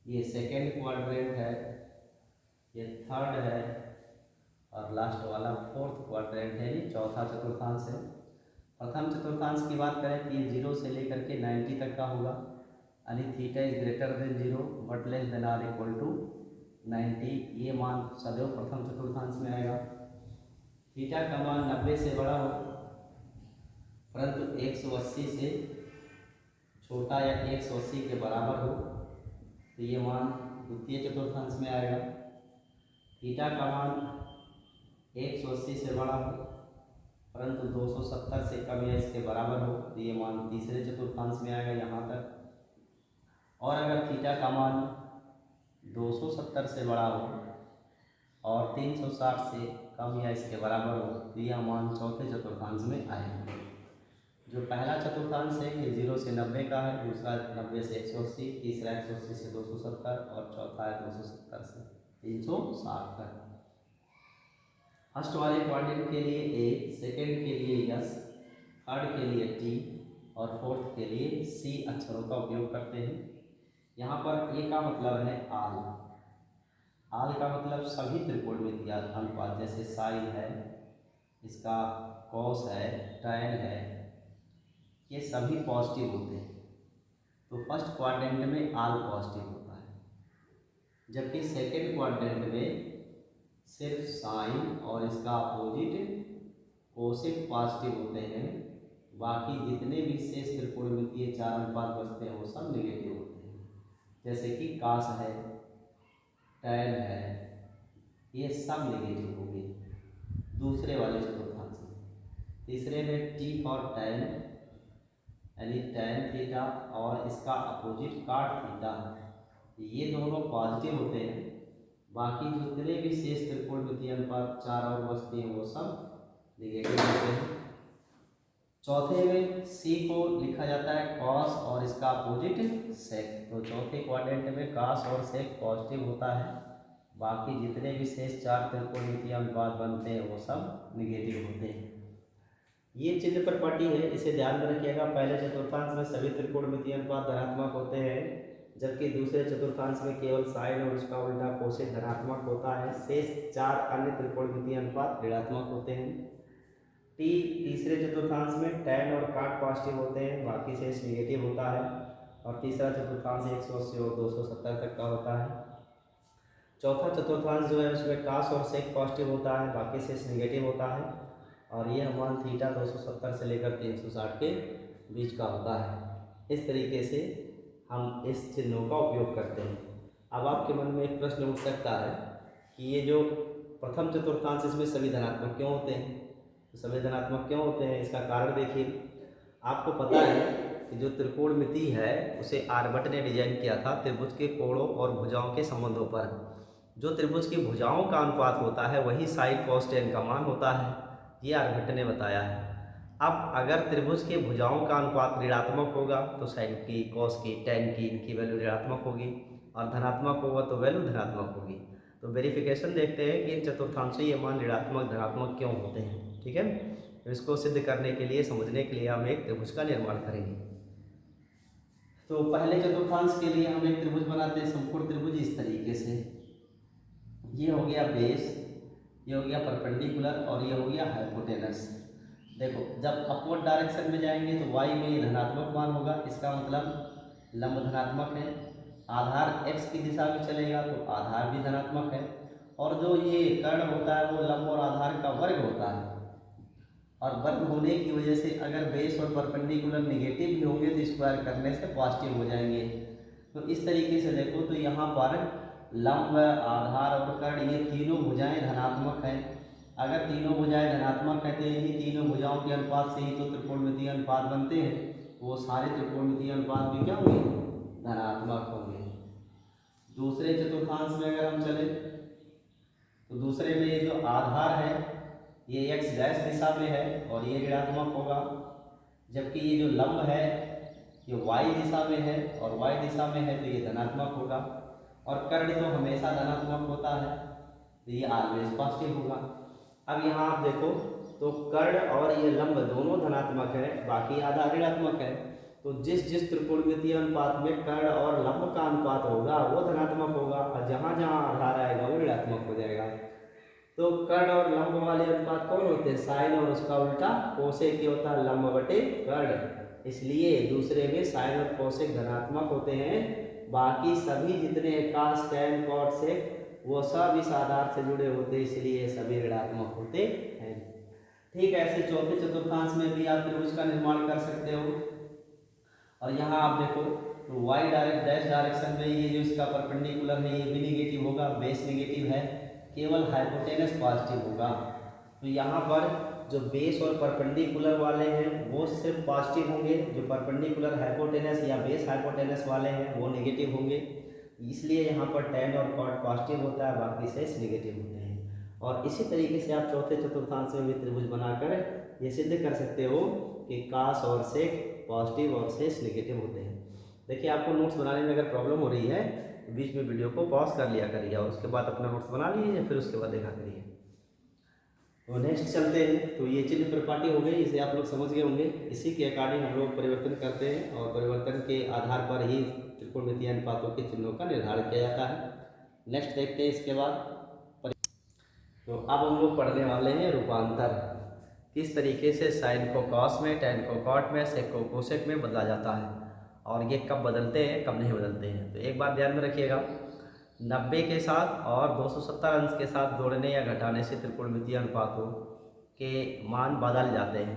ये सेकेंड क्वाड्रेंट है, ये थर्ड है, और लास्ट वाला फोर्थ क्वाड्रेंट है, ये चौथा चतुर्थांश है। प्रथम चतुर्थांश की बात करें तो ये 0 से लेकर के 90 तक का होगा, यानी theta is greater than 0 but less than or equal to 90। ये मान सदैव प्रथम चतुर्थांश में आएगा। थीटा का मान 90 से बड़ा हो परंतु 180 से छोटा या 180 के बराबर हो तो ये मान द्वितीय चतुर्थांश में आएगा। थीटा का मान 180 से बड़ा हो परंतु 270 से कम या इसके बराबर हो तो ये मान तीसरे चतुर्थांश में आएगा यहाँ तक। और अगर थीटा का मान 270 से बड़ा हो और 360 से कम या इसके बराबर हो तो यह मान चौथे चतुर्थांश में आएगा। जो पहला चतुर्थांश है ये 0 से 90 का है, दूसरा 90 से 180, तीसरा 180 से 270 और चौथा है 270 से 360 तक। फर्स्ट वाले क्वाड्रेंट के लिए ए, सेकेंड के लिए यस, थर्ड के लिए टी और फोर्थ के लिए सी अक्षरों का उपयोग करते हैं। यहाँ पर ए का मतलब है आल। आल का मतलब सभी त्रिकोणमितीय अनुपात, जैसे साइन है, इसका कॉस है, टैन है, ये सभी पॉजिटिव होते हैं। तो फर्स्ट क्वाड्रेंट में आल पॉजिटिव होता है, जबकि सेकेंड क्वाड्रेंट में सिर्फ साइन और इसका अपोजिट कोसेक पॉजिटिव होते हैं। बाकी जितने भी शेष त्रिकोणमितीय चार अनुपात बचते हैं वो सब नेगेटिव होते हैं, जैसे कि कास है, टैन है, ये सब नेगेटिव हो गए दूसरे वाले चतुर्थांश में। तीसरे में टी फॉर टैन, यानी टैन थीटा और इसका अपोजिट काट थीटा, ये दोनों पॉजिटिव होते हैं। बाकी जितने भी शेष त्रिकोणमितीय अनुपात चार और बचते हैं वो सब नेगेटिव होते हैं। चौथे में सी को लिखा जाता है कॉस और इसका अपोजिट सेक। तो चौथे क्वाड्रेंट में कॉस और सेक पॉजिटिव होता है। बाकी जितने भी शेष चार त्रिकोणमितीय अनुपात बनते हैं वो सब नेगेटिव होते हैं। ये चिन्ह प्रॉपर्टी है, इसे ध्यान में रखिएगा। पहले चतुर्थांश में सभी त्रिकोणमितीय अनुपात धनात्मक होते हैं, जबकि दूसरे चतुर्थांश में केवल साइन और उसका उल्टा कोसेक धनात्मक होता है। शेष चार अन्य त्रिकोणमितीय अनुपात ऋणात्मक होते हैं। टी तीसरे चतुर्थांश में टैन और काट पॉजिटिव होते हैं, बाकी शेष नेगेटिव होता है। और तीसरा चतुर्थांश 180 और 270 तक का होता है। चौथा चतुर्थांश जो है उसमें कास और सेक पॉजिटिव होता है, बाकी शेष नेगेटिव होता है। और ये मान थीटा 270 से लेकर 360 के बीच का होता है। इस तरीके से हम इस चिन्हों का उपयोग करते हैं। अब आपके मन में एक प्रश्न उठ सकता है कि ये जो प्रथम चतुर्थांश इसमें सभी धनात्मक क्यों होते हैं? तो सभी धनात्मक क्यों होते हैं, इसका कारण देखिए। आपको पता है कि जो त्रिकोणमिति है उसे आर्यभट्ट ने डिजाइन किया था त्रिभुज के कोणों और भुजाओं के संबंधों पर। जो त्रिभुज की भुजाओं का अनुपात होता है वही साइन कॉस टेन का मान होता है, ये आर्यभट्ट ने बताया है। अब अगर त्रिभुज के भुजाओं का अनुपात ऋणात्मक होगा तो साइन की, कॉस की, टेन की, इनकी वैल्यू ऋणात्मक होगी, और धनात्मक होगा तो वैल्यू धनात्मक होगी। तो वेरिफिकेशन देखते हैं कि इन चतुर्थांशों ये मान ऋणात्मक धनात्मक क्यों होते हैं। ठीक है, तो इसको सिद्ध करने के लिए, समझने के लिए हम एक त्रिभुज का निर्माण करेंगे। तो पहले चतुर्थांश के लिए हम एक त्रिभुज बनाते हैं, समकोण त्रिभुज इस तरीके से। ये हो गया बेस, ये हो गया परपेंडिकुलर और ये हो गया हाइपोटेनस। देखो जब अपवर्ड डायरेक्शन में जाएंगे तो वाई में ये धनात्मक मान होगा, इसका मतलब लंब धनात्मक है। आधार एक्स की दिशा में चलेगा तो आधार भी धनात्मक है। और जो ये कर्ण होता है वो लंब और आधार का वर्ग होता है, और वर्ग होने की वजह से अगर बेस और परपेंडिकुलर नेगेटिव भी होंगे तो स्क्वायर करने से पॉजिटिव हो जाएंगे। तो इस तरीके से देखो तो यहाँ पर लंब, आधार और कर्ण ये तीनों भुजाएं धनात्मक हैं। अगर तीनों भुजाएं धनात्मक हैं तो इन्हीं तीनों भुजाओं के अनुपात से ही तो त्रिकोणमितीय अनुपात बनते हैं। वो सारे त्रिकोणमितीय अनुपात भी क्या होंगे? धनात्मक होंगे। दूसरे चतुर्थांश में अगर हम चले तो दूसरे में ये जो आधार है ये एक्स डैश दिशा में है और ये ऋणात्मक होगा, जबकि ये जो लंब है ये वाई दिशा में है और वाई दिशा में है तो ये धनात्मक होगा। और कर्ण तो हमेशा धनात्मक होता है तो ये ऑलवेज पॉजिटिव होगा। अब यहाँ आप देखो तो कर्ण और ये लंब दोनों धनात्मक है, बाकी आधा ऋणात्मक है। तो जिस जिस त्रिकोणमितीय अनुपात में कर्ण और लंब का अनुपात होगा वो धनात्मक होगा, और जहाँ जहाँ आधार आएगा वो ऋणात्मक हो जाएगा। तो कर्ण और लंब वाले अनुपात कौन होते हैं? साइन और उसका उल्टा कोसेक ही होता है, लंब बटे कर्ण। इसलिए दूसरे में साइन और कोसेक धनात्मक होते हैं। बाकी सभी जितने कास, टैन, कॉट, सेक वो सब इस आधार से जुड़े होते हैं, इसलिए सभी ऋणात्मक होते हैं। ठीक है, ऐसे चौथे चतुर्थांश में भी आप त्रिभुज का निर्माण कर सकते हो। और यहाँ आप देखो तो वाई डैश डायरेक्शन में ये जो इसका परपेंडिकुलर है ये भी नेगेटिव होगा, बेस नेगेटिव है, केवल हाइपोटेनस पॉजिटिव होगा। तो यहाँ पर जो बेस और परपेंडिकुलर वाले हैं वो सिर्फ पॉजिटिव होंगे, जो परपेंडिकुलर हाइपोटेनस या बेस हाइपोटेनस वाले हैं वो नेगेटिव होंगे। इसलिए यहाँ पर टैन और कॉट पॉजिटिव होता है, बाकी शेष नेगेटिव होते हैं। और इसी तरीके से आप चौथे चतुर्थांश में भी त्रिभुज बनाकर ये सिद्ध कर सकते हो कि कास और सेक पॉजिटिव और शेष नेगेटिव होते हैं। देखिए आपको नोट्स बनाने में अगर प्रॉब्लम हो रही है बीच में वीडियो को पॉज कर लिया करिए और उसके बाद अपना नोट्स बना लीजिए, फिर उसके बाद देखा करिए। तो नेक्स्ट चलते हैं। तो ये चिन्ह प्रॉपर्टी हो गई, इसे आप लोग समझ गए होंगे। इसी के अकॉर्डिंग हम लोग परिवर्तन करते हैं और परिवर्तन के आधार पर ही त्रिकोणमितीय अनुपातों के चिन्हों का निर्धारण किया जाता है। नेक्स्ट देखते हैं इसके बाद। तो अब हम लोग पढ़ने वाले हैं रूपांतर, किस तरीके से साइन को कॉस में, टेन को कॉट में, सेक को कोसेक में बदला जाता है और ये कब बदलते हैं कब नहीं बदलते हैं। तो एक बात ध्यान में रखिएगा, 90 के साथ और 270 अंश के साथ जोड़ने या घटाने से त्रिकोणमितीय अनुपातों के मान बदल जाते हैं,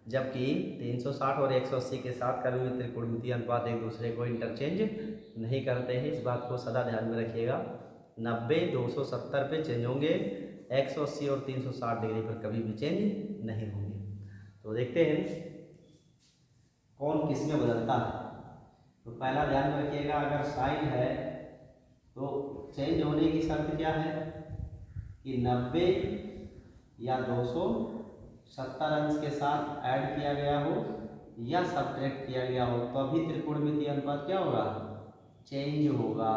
जबकि 360 और 180 के साथ कभी भी त्रिकोणमितीय अनुपात एक दूसरे को इंटरचेंज नहीं करते हैं। इस बात को सदा ध्यान में रखिएगा। 90 270 पे चेंज होंगे, 180 और 360 डिग्री पर कभी भी चेंज नहीं होंगे। तो देखते हैं कौन किस में बदलता है। तो पहला ध्यान में रखिएगा, अगर साइन है तो चेंज होने की शर्त क्या है कि 90 या 270 अंश के साथ ऐड किया गया हो या सब्ट्रैक्ट किया गया हो, तो अभी त्रिकोणमितीय अनुपात क्या होगा, चेंज होगा।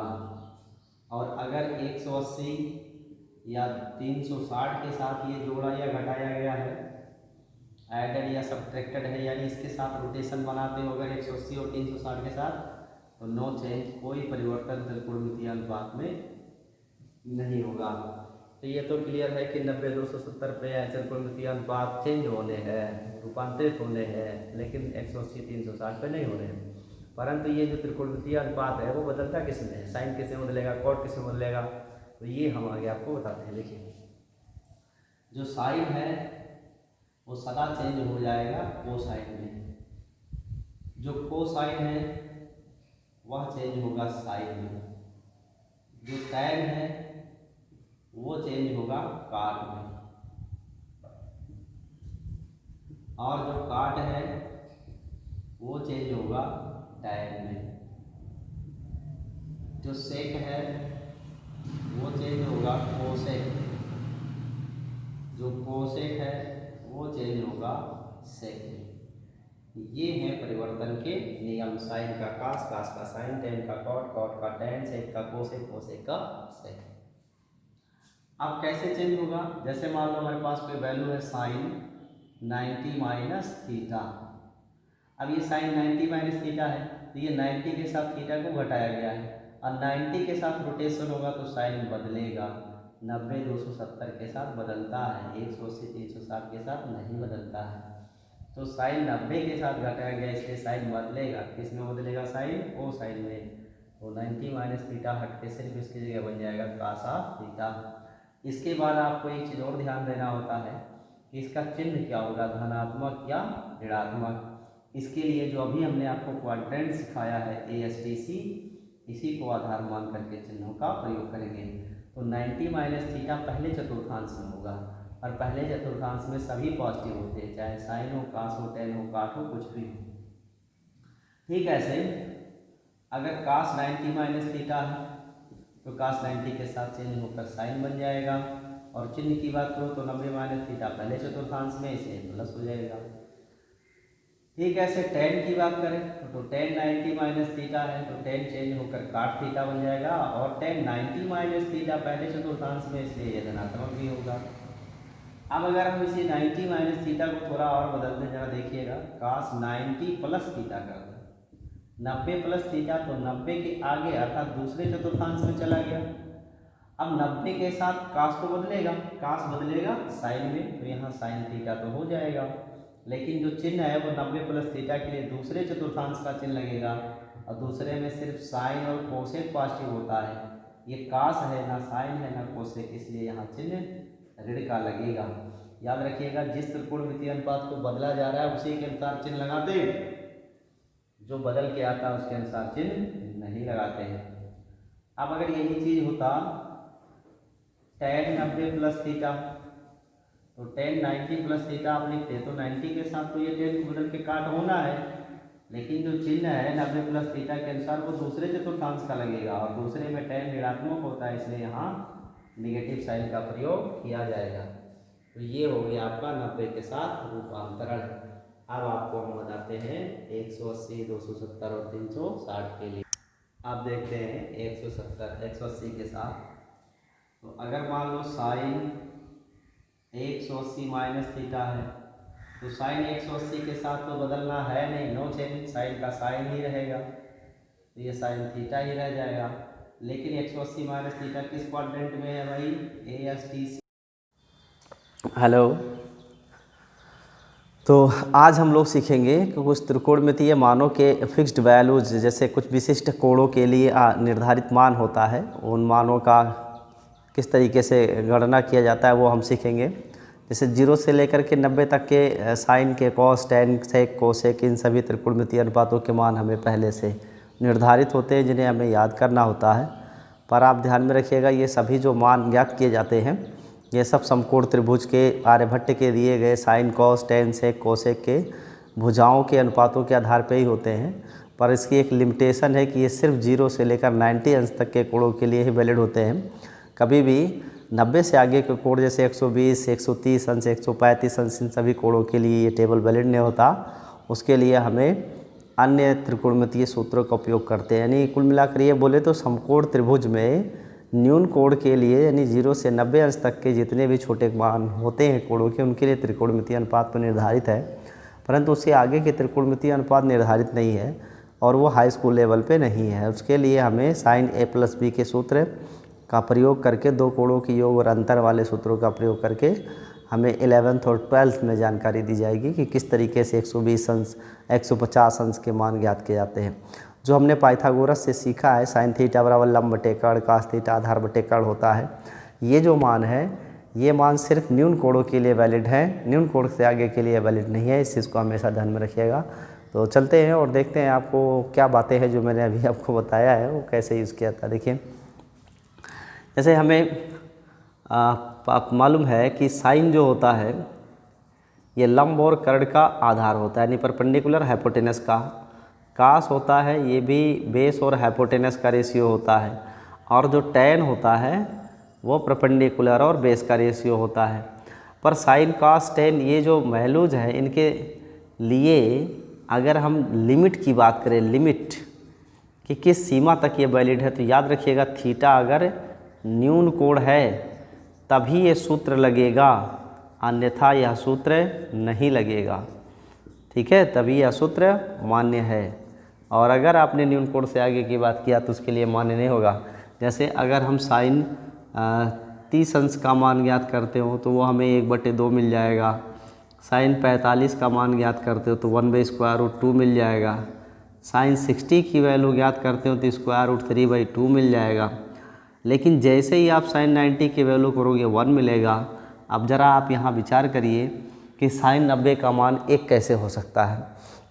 और अगर 180 या 360 के साथ ये जोड़ा या घटाया गया है, एडेड या सब्ट्रैक्टेड है, यानी इसके साथ रोटेशन बनाते हो अगर 180 और 360 के साथ, तो नो चेंज, कोई परिवर्तन त्रिकोणमितीय अनुपात में नहीं होगा। तो ये तो क्लियर है कि 90 270 पे त्रिकोणमितीय अनुपात चेंज होने हैं, रूपांतरित होने हैं, लेकिन 180 360 पे नहीं हो रहे हैं। परंतु ये जो त्रिकोणमितीय अनुपात है वो बदलता किस में है, साइन किस में बदलेगा, कॉट किस में बदलेगा, तो ये हम आगे आपको बताते हैं। देखिए, जो साइन है वो सदा चेंज हो जाएगा कोसाइन में, जो कोसाइन है वह चेंज होगा साइन में, जो टैन है वो चेंज होगा काट में, और जो काट है वो चेंज होगा टैन में, जो सेक है वो चेंज होगा कोसेक, जो कोसेक है वो चेंज होगा सेक में। ये है परिवर्तन के नियम, साइन का कास, कास का साइन, टेन का कॉट, कॉट का टेन, सेक का कोसेक, कोसेक का सेक। अब कैसे चेंज होगा, जैसे मान लो हमारे पास कोई वैल्यू है साइन 90 माइनस थीटा। अब ये साइन 90 माइनस थीटा है, तो ये 90 के साथ थीटा को घटाया गया है, और 90 के साथ रोटेशन होगा तो साइन बदलेगा। 90 270 के साथ बदलता है, 180 360 के साथ नहीं बदलता है। तो साइन 90 के साथ घटाया गया, इसलिए साइन बदलेगा। किस में बदलेगा, साइन को साइन में। तो 90 माइनस थीटा हट के सिर्फ इसकी जगह बन जाएगा कासा थीटा। इसके बाद आपको एक चीज़ और ध्यान देना होता है कि इसका चिन्ह क्या होगा, धनात्मक या ऋणात्मक। इसके लिए जो अभी हमने आपको क्वाड्रेंट सिखाया है ASTC, इसी को आधार मान करके चिन्हों का प्रयोग करेंगे। तो 90 माइनस थीटा पहले चतुर्थांश में होगा, और पहले चतुर्थांश में सभी पॉजिटिव होते हैं, चाहे साइन हो, कास हो, टेन हो, काट हो, कुछ भी हो। ठीक ऐसे अगर कास 90 माइनस थीटा है तो कास 90 के साथ चेंज होकर साइन बन जाएगा। और चिन्ह की बात करो तो 90 माइनस थीटा पहले चतुर्थांश में, इसे प्लस हो जाएगा। ठीक है, ऐसे टेन की बात करें तो टेन 90 माइनस थीटा है तो टेन चेंज होकर काट थीटा बन जाएगा, और टेन 90 माइनस थीटा पहले चतुर्थांश में, इसलिए यह धनात्मक भी होगा। अब अगर हम इसे 90 माइनस थीटा को थोड़ा और बदल दें, जरा देखिएगा, कास 90 प्लस थीटा कर दें, 90 प्लस थीटा, तो 90 के आगे अर्थात दूसरे चतुर्थांश में चला गया। अब 90 के साथ कास को बदलेगा, कास बदलेगा साइन में, तो यहाँ साइन थीटा तो हो जाएगा, लेकिन जो चिन्ह है वो 90 प्लस थीटा के लिए दूसरे चतुर्थांश का चिन्ह लगेगा, और दूसरे में सिर्फ साइन और कोसेक पॉजिटिव होता है। ये कास है, ना साइन है ना कोसेक, इसलिए यहाँ चिन्ह ऋण का लगेगा। याद रखिएगा, जिस त्रिकोणमितीय अनुपात को बदला जा रहा है उसी के अनुसार चिन्ह लगाते हैं, जो बदल के आता है उसके अनुसार चिन्ह नहीं लगाते हैं। अब अगर यही चीज़ होता टेन 90 प्लस थीटा, तो टेन 90 प्लस थीटा आप लिखते तो 90 के साथ तो ये टेन को बदल के काट होना है, लेकिन जो चिन्ह है 90 प्लस थीटा के अनुसार वो दूसरे चतुर्थांश का लगेगा, और दूसरे में टेन ऋणात्मक होता है, इसलिए यहाँ निगेटिव साइन का प्रयोग किया जाएगा। तो ये हो गया आपका 90 के साथ रूपांतरण। अब आपको हम बताते हैं 180 270 और 360 के लिए। आप देखते हैं 170 180 के साथ, तो अगर मान लो साइन 180 माइनस थीटा है, तो साइन 180 के साथ तो बदलना है नहीं, नो चेंज, साइन का साइन ही रहेगा, तो ये साइन थीटा ही रह जाएगा। लेकिन 180 माइनस थीटा किस क्वाड्रेंट में है भाई? A S T C. Hello, तो आज हम लोग सीखेंगे कि कुछ त्रिकोणमितीय मानों के फिक्स्ड वैल्यूज, जैसे कुछ विशिष्ट कोणों के लिए निर्धारित मान होता है, उन मानों का किस तरीके से गणना किया जाता है वो हम सीखेंगे। जैसे 0 से लेकर के 90 तक के साइन के, कॉस, टेन, सेक, कोसेक, इन सभी त्रिकोणमितीय अनुपातों के मान हमें पहले से निर्धारित होते हैं, जिन्हें हमें याद करना होता है। पर आप ध्यान में रखिएगा, ये सभी जो मान ज्ञात किए जाते हैं ये सब समकोण त्रिभुज के आर्यभट्ट के दिए गए साइन, कॉस, टेन, सेक, कोसेक के भुजाओं के अनुपातों के आधार पर ही होते हैं। पर इसकी एक लिमिटेशन है कि ये सिर्फ 0 से लेकर 90 अंश तक के कोणों के लिए ही वैलिड होते हैं। कभी भी 90 से आगे के कोण जैसे 120, 130 अंश, 135 अंश, इन सभी कोणों के लिए ये टेबल वैलिड नहीं होता। उसके लिए हमें अन्य त्रिकोणमितीय सूत्रों का उपयोग करते हैं। यानी कुल मिलाकर ये बोले तो समकोण त्रिभुज में न्यून कोण के लिए, यानी 0 से 90 अंश तक के जितने भी छोटे मान होते हैं कोणों के, उनके लिए त्रिकोणमितीय अनुपात तो निर्धारित है, परंतु उससे आगे के त्रिकोणमितीय अनुपात निर्धारित नहीं है और वो हाई स्कूल लेवल पे नहीं है। उसके लिए हमें साइन ए प्लस बी के सूत्र का प्रयोग करके, दो कोणों के योग और अंतर वाले सूत्रों का प्रयोग करके हमें 11th और 12th में जानकारी दी जाएगी कि किस तरीके से 120 अंश, 150 अंश के मान ज्ञात किए जाते हैं। जो हमने पाइथागोरस से सीखा है, साइन थीटा बराबर लंब बटे कर्ण, कास थीटा आधार बटे कर्ण होता है। ये जो मान है, ये मान सिर्फ न्यून कोणों के लिए वैलिड है, न्यून कोण से आगे के लिए वैलिड नहीं है। इस चीज़ को हमेशा ध्यान में रखिएगा। तो चलते हैं और देखते हैं आपको क्या बातें हैं जो मैंने अभी आपको बताया है वो कैसे यूज़ किया था। देखिए, जैसे हमें मालूम है कि साइन जो होता है ये लंब और कर्ण का आधार होता है, यानी परपेंडिकुलर हाइपोटेनस का। कास होता है ये भी बेस और हाइपोटेनस का रेशियो होता है, और जो टैन होता है वो परपेंडिकुलर और बेस का रेशियो होता है। पर साइन, कास, टैन ये जो वैल्यूज हैं, इनके लिए अगर हम लिमिट की बात करें, लिमिट कि किस सीमा तक ये वैलिड है, तो याद रखिएगा थीटा अगर न्यून कोण है तभी ये सूत्र लगेगा, अन्यथा यह सूत्र नहीं लगेगा। ठीक है, तभी यह सूत्र मान्य है। और अगर आपने न्यून कोण से आगे की बात किया तो उसके लिए मान्य नहीं होगा। जैसे अगर हम साइन 30 अंश का मान ज्ञात करते हो तो वो हमें 1/2 मिल जाएगा। साइन 45 का मान ज्ञात करते हो तो 1/√2 मिल जाएगा। साइन 60 की वैल्यू ज्ञात करते हो तो √3/2 मिल जाएगा। लेकिन जैसे ही आप साइन 90 की वैल्यू करोगे 1 मिलेगा। अब ज़रा आप यहाँ विचार करिए कि साइन 90 का मान 1 कैसे हो सकता है।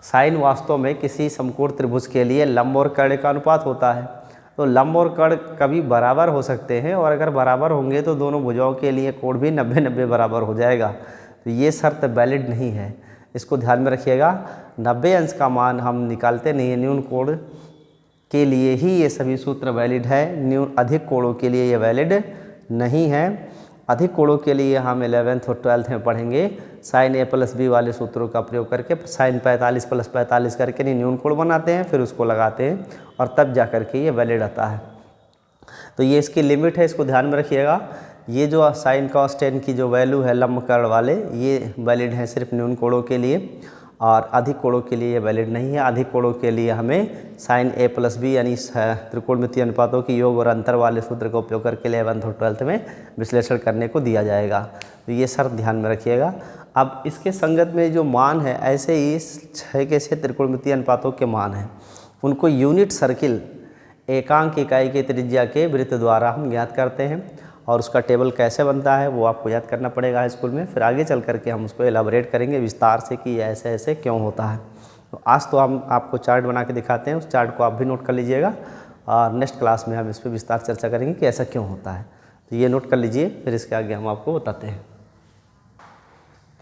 साइन वास्तव में किसी समकोण त्रिभुज के लिए लंब और कर्ण का अनुपात होता है। तो लंब और कर्ण कभी बराबर हो सकते हैं, और अगर बराबर होंगे तो दोनों भुजाओं के लिए कोण भी 90-90 बराबर हो जाएगा। तो ये शर्त वैलिड नहीं है, इसको ध्यान में रखिएगा। 90 अंश का मान हम निकालते नहीं है, न्यून कोण के लिए ही ये सभी सूत्र वैलिड है, न्यून अधिक कोणों के लिए ये वैलिड नहीं है। अधिक कोणों के लिए हम 11th और 12th में पढ़ेंगे साइन ए प्लस बी वाले सूत्रों का प्रयोग करके, साइन 45 प्लस 45 करके नहीं न्यून कोण बनाते हैं, फिर उसको लगाते हैं और तब जा कर के ये वैलिड आता है। तो ये इसकी लिमिट है, इसको ध्यान में रखिएगा। ये जो साइन कॉस टेन की जो वैल्यू है लंब कर्ण वाले, ये वैलिड है सिर्फ न्यून कोणों के लिए, और अधिक कोणों के लिए ये वैलिड नहीं है। अधिक कोणों के लिए हमें साइन ए प्लस बी यानी त्रिकोणमितीय अनुपातों की योग और अंतर वाले सूत्र का उपयोग करके 11th और 12th में विश्लेषण करने को दिया जाएगा। तो ये शर्त ध्यान में रखिएगा। अब इसके संगत में जो मान है, ऐसे ही 6 के 6 त्रिकोणमितीय अनुपातों के मान हैं, उनको यूनिट सर्किल, एकांक इकाई के त्रिज्या के वृत्त द्वारा हम ज्ञात करते हैं। और उसका टेबल कैसे बनता है वो आपको याद करना पड़ेगा हाई स्कूल में। फिर आगे चल करके हम उसको एलाबोरेट करेंगे विस्तार से कि ऐसे ऐसे क्यों होता है। तो आज तो हम आपको चार्ट बना के दिखाते हैं, उस चार्ट को आप भी नोट कर लीजिएगा, और नेक्स्ट क्लास में हम इस पर विस्तार चर्चा करेंगे कि ऐसा क्यों होता है। तो ये नोट कर लीजिए, फिर इसके आगे हम आपको बताते हैं।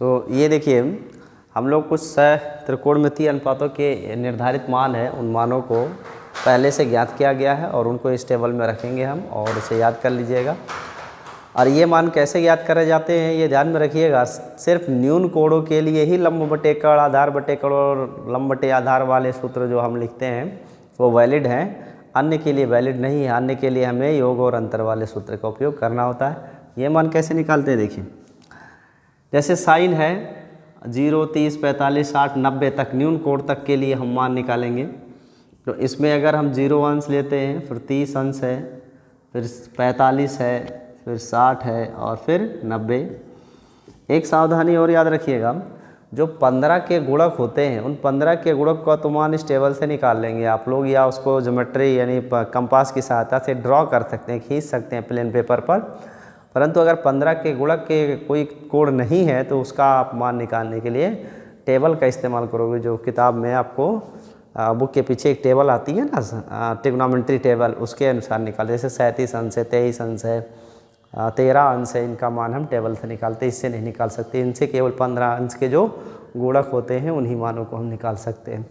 तो ये देखिए, हम लोग कुछ त्रिकोणमितीय अनुपातों के निर्धारित मान हैं, उन मानों को पहले से ज्ञात किया गया है और उनको इस टेबल में रखेंगे हम, और इसे याद कर लीजिएगा। और ये मान कैसे ज्ञात करे जाते हैं ये ध्यान में रखिएगा। सिर्फ न्यून कोणों के लिए ही लंब बटे कर्ण, आधार बटे कर्ण और लंब बटे आधार वाले सूत्र जो हम लिखते हैं वो वैलिड हैं, अन्य के लिए वैलिड नहीं है। अन्य के लिए हमें योग और अंतर वाले सूत्र का उपयोग करना होता है। ये मान कैसे निकालते हैं देखिए, जैसे साइन है 0, 30, 45, 60, 90 तक न्यून कोण तक के लिए हम मान निकालेंगे। तो इसमें अगर हम 0 अंश लेते हैं, फिर 30 अंश है, फिर 45 है, फिर 60 है और फिर 90। एक सावधानी और याद रखिएगा, जो 15 के गुणक होते हैं उन 15 के गुणक का तो मान इस टेबल से निकाल लेंगे आप लोग, या उसको ज्योमेट्री यानी कंपास की सहायता से ड्रॉ कर सकते हैं, खींच सकते हैं प्लेन पेपर पर। परंतु अगर 15 के गुणक के कोई कोण नहीं है तो उसका आप मान निकालने के लिए टेबल का इस्तेमाल करोगे, जो किताब में आपको बुक के पीछे एक टेबल आती है ना, ट्रिग्नोमेट्री टेबल, उसके अनुसार निकाल। जैसे 37 अंश है, 23 अंश है, 13 अंश है, इनका मान हम टेबल से निकालते, इससे नहीं निकाल सकते। इनसे केवल 15 अंश के जो गुणक होते हैं उन्हीं मानों को हम निकाल सकते हैं।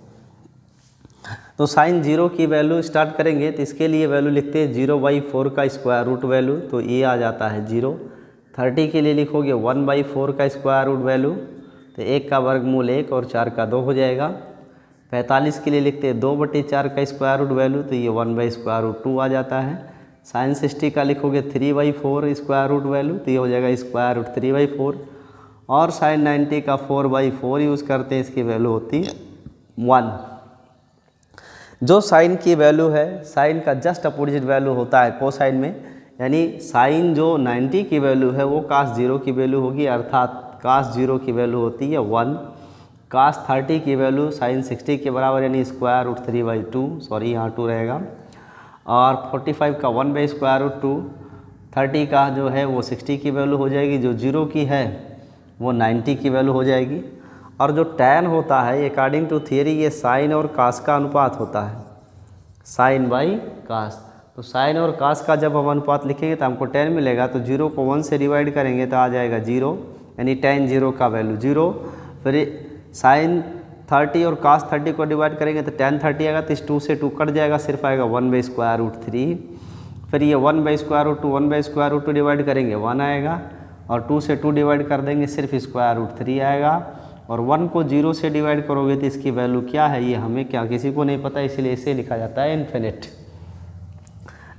तो साइन 0 की वैल्यू स्टार्ट करेंगे तो इसके लिए वैल्यू लिखते हैं 0/4 का स्क्वायर रूट वैल्यू, तो ये आ जाता है 0। 30 के लिए लिखोगे 1/4 का स्क्वायर रूट वैल्यू, तो 1 का वर्गमूल 1 और 4 का 2 हो जाएगा। 45 के लिए लिखते हैं 2/4 का स्क्वायर रूट वैल्यू, तो ये 1/√2 आ जाता है। साइन 60 का लिखोगे 3/4 स्क्वायर रूट वैल्यू, तो ये हो जाएगा स्क्वायर रूट 3/4। और साइन 90 का 4/4 यूज़ करते हैं, इसकी वैल्यू होती है 1। जो साइन की वैल्यू है, साइन का जस्ट अपोजिट वैल्यू होता है कोसाइन में, यानी साइन जो 90 की वैल्यू है वो cos 0 की वैल्यू होगी, अर्थात cos 0 की वैल्यू होती है 1। cos 30 की वैल्यू साइन 60 के बराबर यानी स्क्वायर रूट 3/2, सॉरी यहाँ 2 रहेगा। और 45 का 1/√2, 30 का जो है वो 60 की वैल्यू हो जाएगी, जो 0 की है वो 90 की वैल्यू हो जाएगी। और जो tan होता है अकॉर्डिंग टू थियरी ये साइन और कास का अनुपात होता है, साइन बाई कास। तो साइन और कास का जब हम अनुपात लिखेंगे तो हमको tan मिलेगा, तो 0 को 1 से डिवाइड करेंगे तो आ जाएगा 0, यानी tan 0 का वैल्यू 0। फिर साइन 30 और कास 30 को डिवाइड करेंगे तो tan 30 आएगा, तो इस 2 से 2 कट जाएगा, सिर्फ आएगा 1/√3। फिर ये 1/√2 1/√2 डिवाइड करेंगे 1 आएगा, और 2 से 2 डिवाइड कर देंगे सिर्फ √3 आएगा। और 1 को 0 से डिवाइड करोगे तो इसकी वैल्यू क्या है ये हमें क्या किसी को नहीं पता, इसलिए इसे लिखा जाता है इन्फिनिट।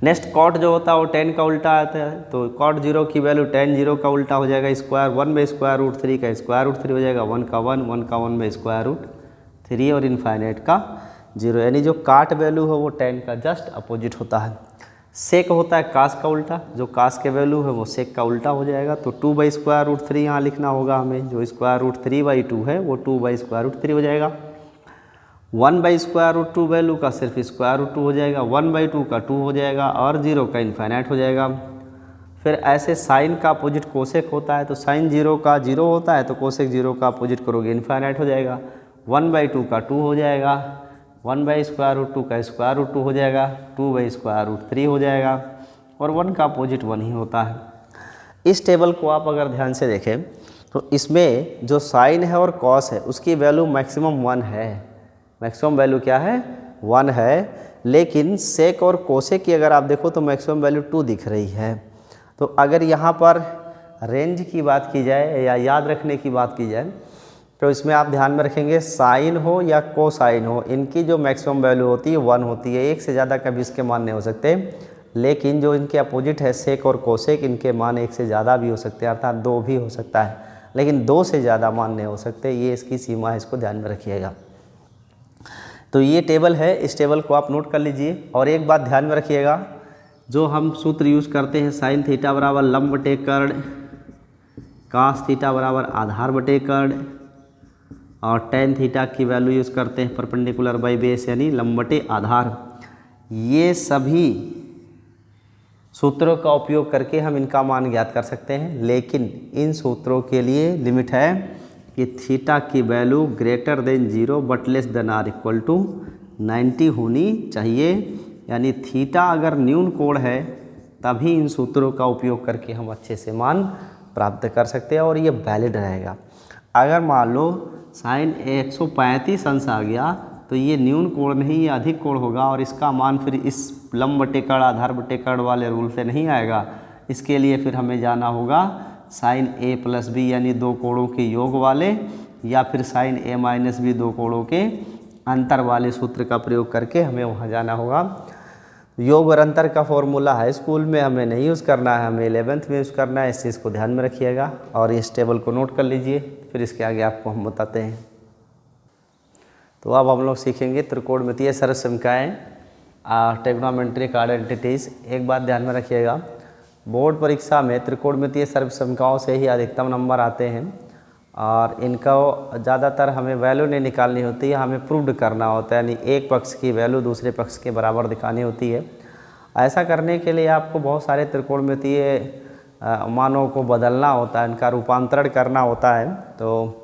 नेक्स्ट cot जो होता है वो tan का उल्टा आता है, तो cot 0 की वैल्यू tan 0 का उल्टा हो जाएगा स्क्वायर, 1/√3 का स्क्वायर रूट 3 हो जाएगा, 1 का 1, 1 का 1/√3 और इन्फाइनाइट का 0, यानी जो काट वैल्यू है वो tan का जस्ट अपोजिट होता है। सेक होता है कास का उल्टा, जो कास के वैल्यू है वो सेक का उल्टा हो जाएगा, तो 2/√3 यहाँ लिखना होगा हमें, जो √3/2 है वो 2/√3 हो जाएगा। 1/√2 वैल्यू का सिर्फ √2 हो जाएगा, 1/2 का 2 हो जाएगा, और 0 का इन्फाइनाइट हो जाएगा। फिर ऐसे साइन का अपोजिट कोसेक होता है, तो साइन 0 का 0 होता है तो कोसेक 0 का अपोजिट करोगे इन्फाइनाइट हो जाएगा। 1/2 का 2 हो जाएगा, 1/√2 का √2 हो जाएगा, 2/√3 हो जाएगा, और 1 का अपोजिट 1 ही होता है। इस टेबल को आप अगर ध्यान से देखें तो इसमें जो साइन है और कॉस है उसकी वैल्यू मैक्सिमम 1 है, मैक्सिमम वैल्यू क्या है 1 है। लेकिन सेक और कोसेक की अगर आप देखो तो मैक्सिमम वैल्यू 2 दिख रही है। तो अगर यहाँ पर रेंज की बात की जाए या याद रखने की बात की जाए तो इसमें आप ध्यान में रखेंगे साइन हो या कोसाइन हो, इनकी जो मैक्सिमम वैल्यू होती है 1 होती है, एक से ज़्यादा कभी इसके मान नहीं हो सकते। लेकिन जो इनके अपोजिट है सेक और कोसेक, इनके मान 1 से ज़्यादा भी हो सकते हैं, अर्थात 2 भी हो सकता है, लेकिन 2 से ज़्यादा मान नहीं हो सकते, ये इसकी सीमा है, इसको ध्यान में रखिएगा। तो ये टेबल है, इस टेबल को आप नोट कर लीजिए। और एक बात ध्यान में रखिएगा, जो हम सूत्र यूज़ करते हैं साइन थीटा बराबर लंब बटे कर्ण, कास थीटा बराबर आधार बटे कर्ण, और टेन थीटा की वैल्यू यूज़ करते हैं परपेंडिकुलर बाई बेस यानी लंब बटे आधार। ये सभी सूत्रों का उपयोग करके हम इनका मान ज्ञात कर सकते हैं, लेकिन इन सूत्रों के लिए लिमिट है कि थीटा की value greater than 0 but less than or equal to 90 होनी चाहिए। यानी थीटा अगर न्यून कोण है तभी इन सूत्रों का उपयोग करके हम अच्छे से मान प्राप्त कर सकते हैं और ये वैलिड रहेगा। अगर मान लो साइन 135 अंश आ गया तो ये न्यून कोण नहीं, ये अधिक कोण होगा, और इसका मान फिर इस लंब बटे कर्ण आधार बटे कर्ण वाले रूल से नहीं आएगा। इसके लिए फिर हमें जाना होगा साइन a प्लस बी यानी 2 कोणों के योग वाले, या फिर साइन a माइनस बी 2 कोणों के अंतर वाले सूत्र का प्रयोग करके हमें वहाँ जाना होगा। योग और अंतर का फॉर्मूला हाई स्कूल में हमें नहीं यूज़ करना है, हमें 11th में यूज़ करना है। इस चीज़ को ध्यान में रखिएगा और इस टेबल को नोट कर लीजिए, फिर इसके आगे आपको हम बताते हैं। तो अब हम लोग सीखेंगे त्रिकोणमितीय सर्वसमीकरण ट्रिग्नोमेट्रिक आइडेंटिटीज। एक बात ध्यान में रखिएगा, बोर्ड परीक्षा में त्रिकोणमितीय सर्वसमीकरणों से ही अधिकतम नंबर आते हैं और इनका ज़्यादातर हमें वैल्यू नहीं निकालनी होती है, हमें प्रूव्ड करना होता है, यानी एक पक्ष की वैल्यू दूसरे पक्ष के बराबर दिखानी होती है। ऐसा करने के लिए आपको बहुत सारे त्रिकोणमितीय मानों को बदलना होता है, इनका रूपांतरण करना होता है। तो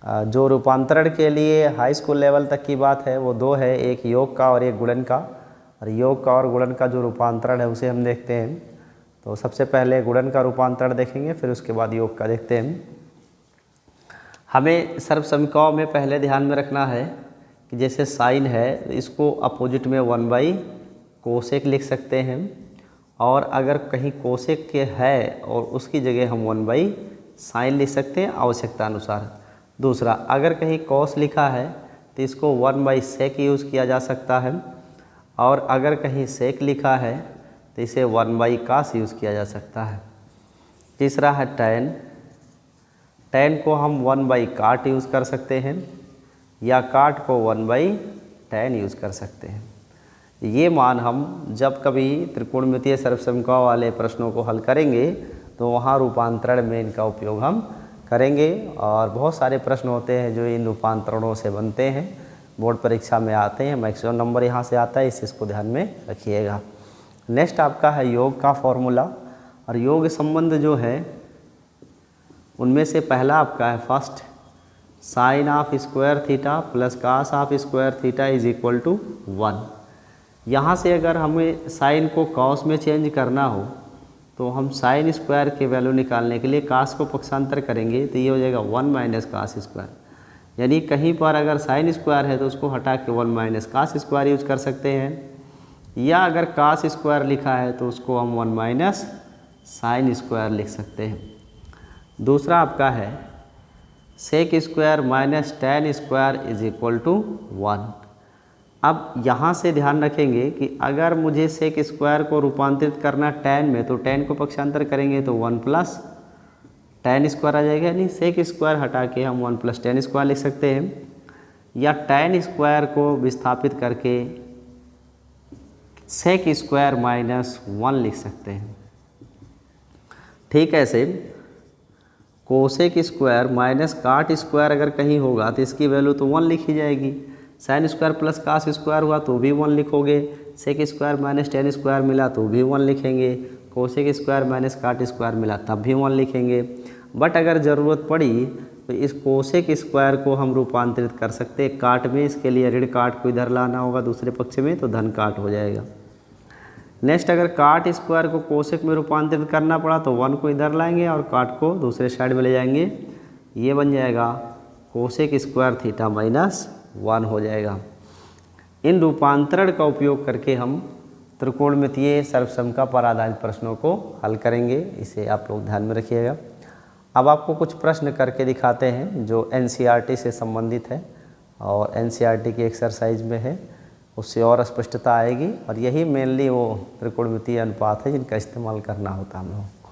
जो रूपांतरण के लिए हाई स्कूल लेवल तक की बात है वो दो है, एक योग का और एक गुणन का। और योग का और गुणन का जो रूपांतरण है उसे हम देखते हैं। तो सबसे पहले गुणन का रूपांतरण देखेंगे, फिर उसके बाद योग का देखते हैं। हमें सर्वसमीकरणों में पहले ध्यान में रखना है कि जैसे साइन है इसको अपोजिट में 1 कोसेक लिख सकते हैं, और अगर कहीं कोसेक के है और उसकी जगह हम 1 साइन लिख सकते हैं आवश्यकता अनुसार। दूसरा, अगर कहीं कॉस लिखा है तो इसको 1 सेक यूज़ किया जा सकता है, और अगर कहीं सेक लिखा है तो इसे 1 कास यूज़ किया जा सकता है। तीसरा है टैन, टैन को हम 1 काट यूज़ कर सकते हैं या काट को 1 टैन यूज़ कर सकते हैं। ये मान हम जब कभी त्रिकोणमितीय सर्वसमीकरण वाले प्रश्नों को हल करेंगे तो वहाँ रूपांतरण में इनका उपयोग हम करेंगे। और बहुत सारे प्रश्न होते हैं जो इन रूपांतरणों से बनते हैं, बोर्ड परीक्षा में आते हैं, मैक्सिमम नंबर यहाँ से आता है, इस चीज़ को ध्यान में रखिएगा। नेक्स्ट आपका है योग का फॉर्मूला। और योग संबंध जो है उनमें से पहला आपका है first, sine of square theta plus cos of square theta is equal to 1। यहाँ से अगर हमें साइन को कॉस में चेंज करना हो तो हम साइन स्क्वायर के वैल्यू निकालने के लिए कास को पक्षांतर करेंगे तो ये हो जाएगा 1 माइनस कास स्क्वायर। यानी कहीं पर अगर साइन स्क्वायर है तो उसको हटा के 1 माइनस कास स्क्वायर यूज कर सकते हैं, या अगर कास स्क्वायर लिखा है तो उसको हम 1 माइनस साइन स्क्वायर लिख सकते हैं। दूसरा आपका है sec square minus tan square is equal to 1। अब यहाँ से ध्यान रखेंगे कि अगर मुझे सेक स्क्वायर को रूपांतरित करना टैन में तो टैन को पक्षांतर करेंगे तो 1 प्लस टैन स्क्वायर आ जाएगा, यानी सेक स्क्वायर हटा के हम 1 प्लस टैन स्क्वायर लिख सकते हैं, या टैन स्क्वायर को विस्थापित करके सेक स्क्वायर माइनस 1 लिख सकते हैं। ठीक ऐसे cosec square minus cot square अगर कहीं होगा तो इसकी वैल्यू तो 1 लिखी जाएगी। Sine square plus cos square हुआ तो भी 1 लिखोगे, sec square minus tan square मिला तो भी 1 लिखेंगे, cosec square minus cot square मिला तब भी 1 लिखेंगे। बट अगर ज़रूरत पड़ी तो इस कोसेक स्क्वायर को हम रूपांतरित कर सकते हैं काट में। इसके लिए ऋण काट को इधर लाना होगा दूसरे पक्ष में, तो धन काट हो जाएगा। नेक्स्ट, अगर काट स्क्वायर को कोसेक में रूपांतरित करना पड़ा तो 1 को इधर लाएंगे और काट को दूसरे साइड में ले जाएंगे, ये बन जाएगा कोसेक स्क्वायर थीटा माइनस 1 हो जाएगा। इन रूपांतरण का उपयोग करके हम त्रिकोणमितीय सर्वसमीकरण पर आधारित प्रश्नों को हल करेंगे, इसे आप लोग ध्यान में रखिएगा। अब आपको कुछ प्रश्न करके दिखाते हैं जो एनसीईआरटी से संबंधित है और एनसीईआरटी की एक्सरसाइज में है, उससे और स्पष्टता आएगी। और यही मेनली वो त्रिकोणमितीय अनुपात है जिनका इस्तेमाल करना होता है हम लोग।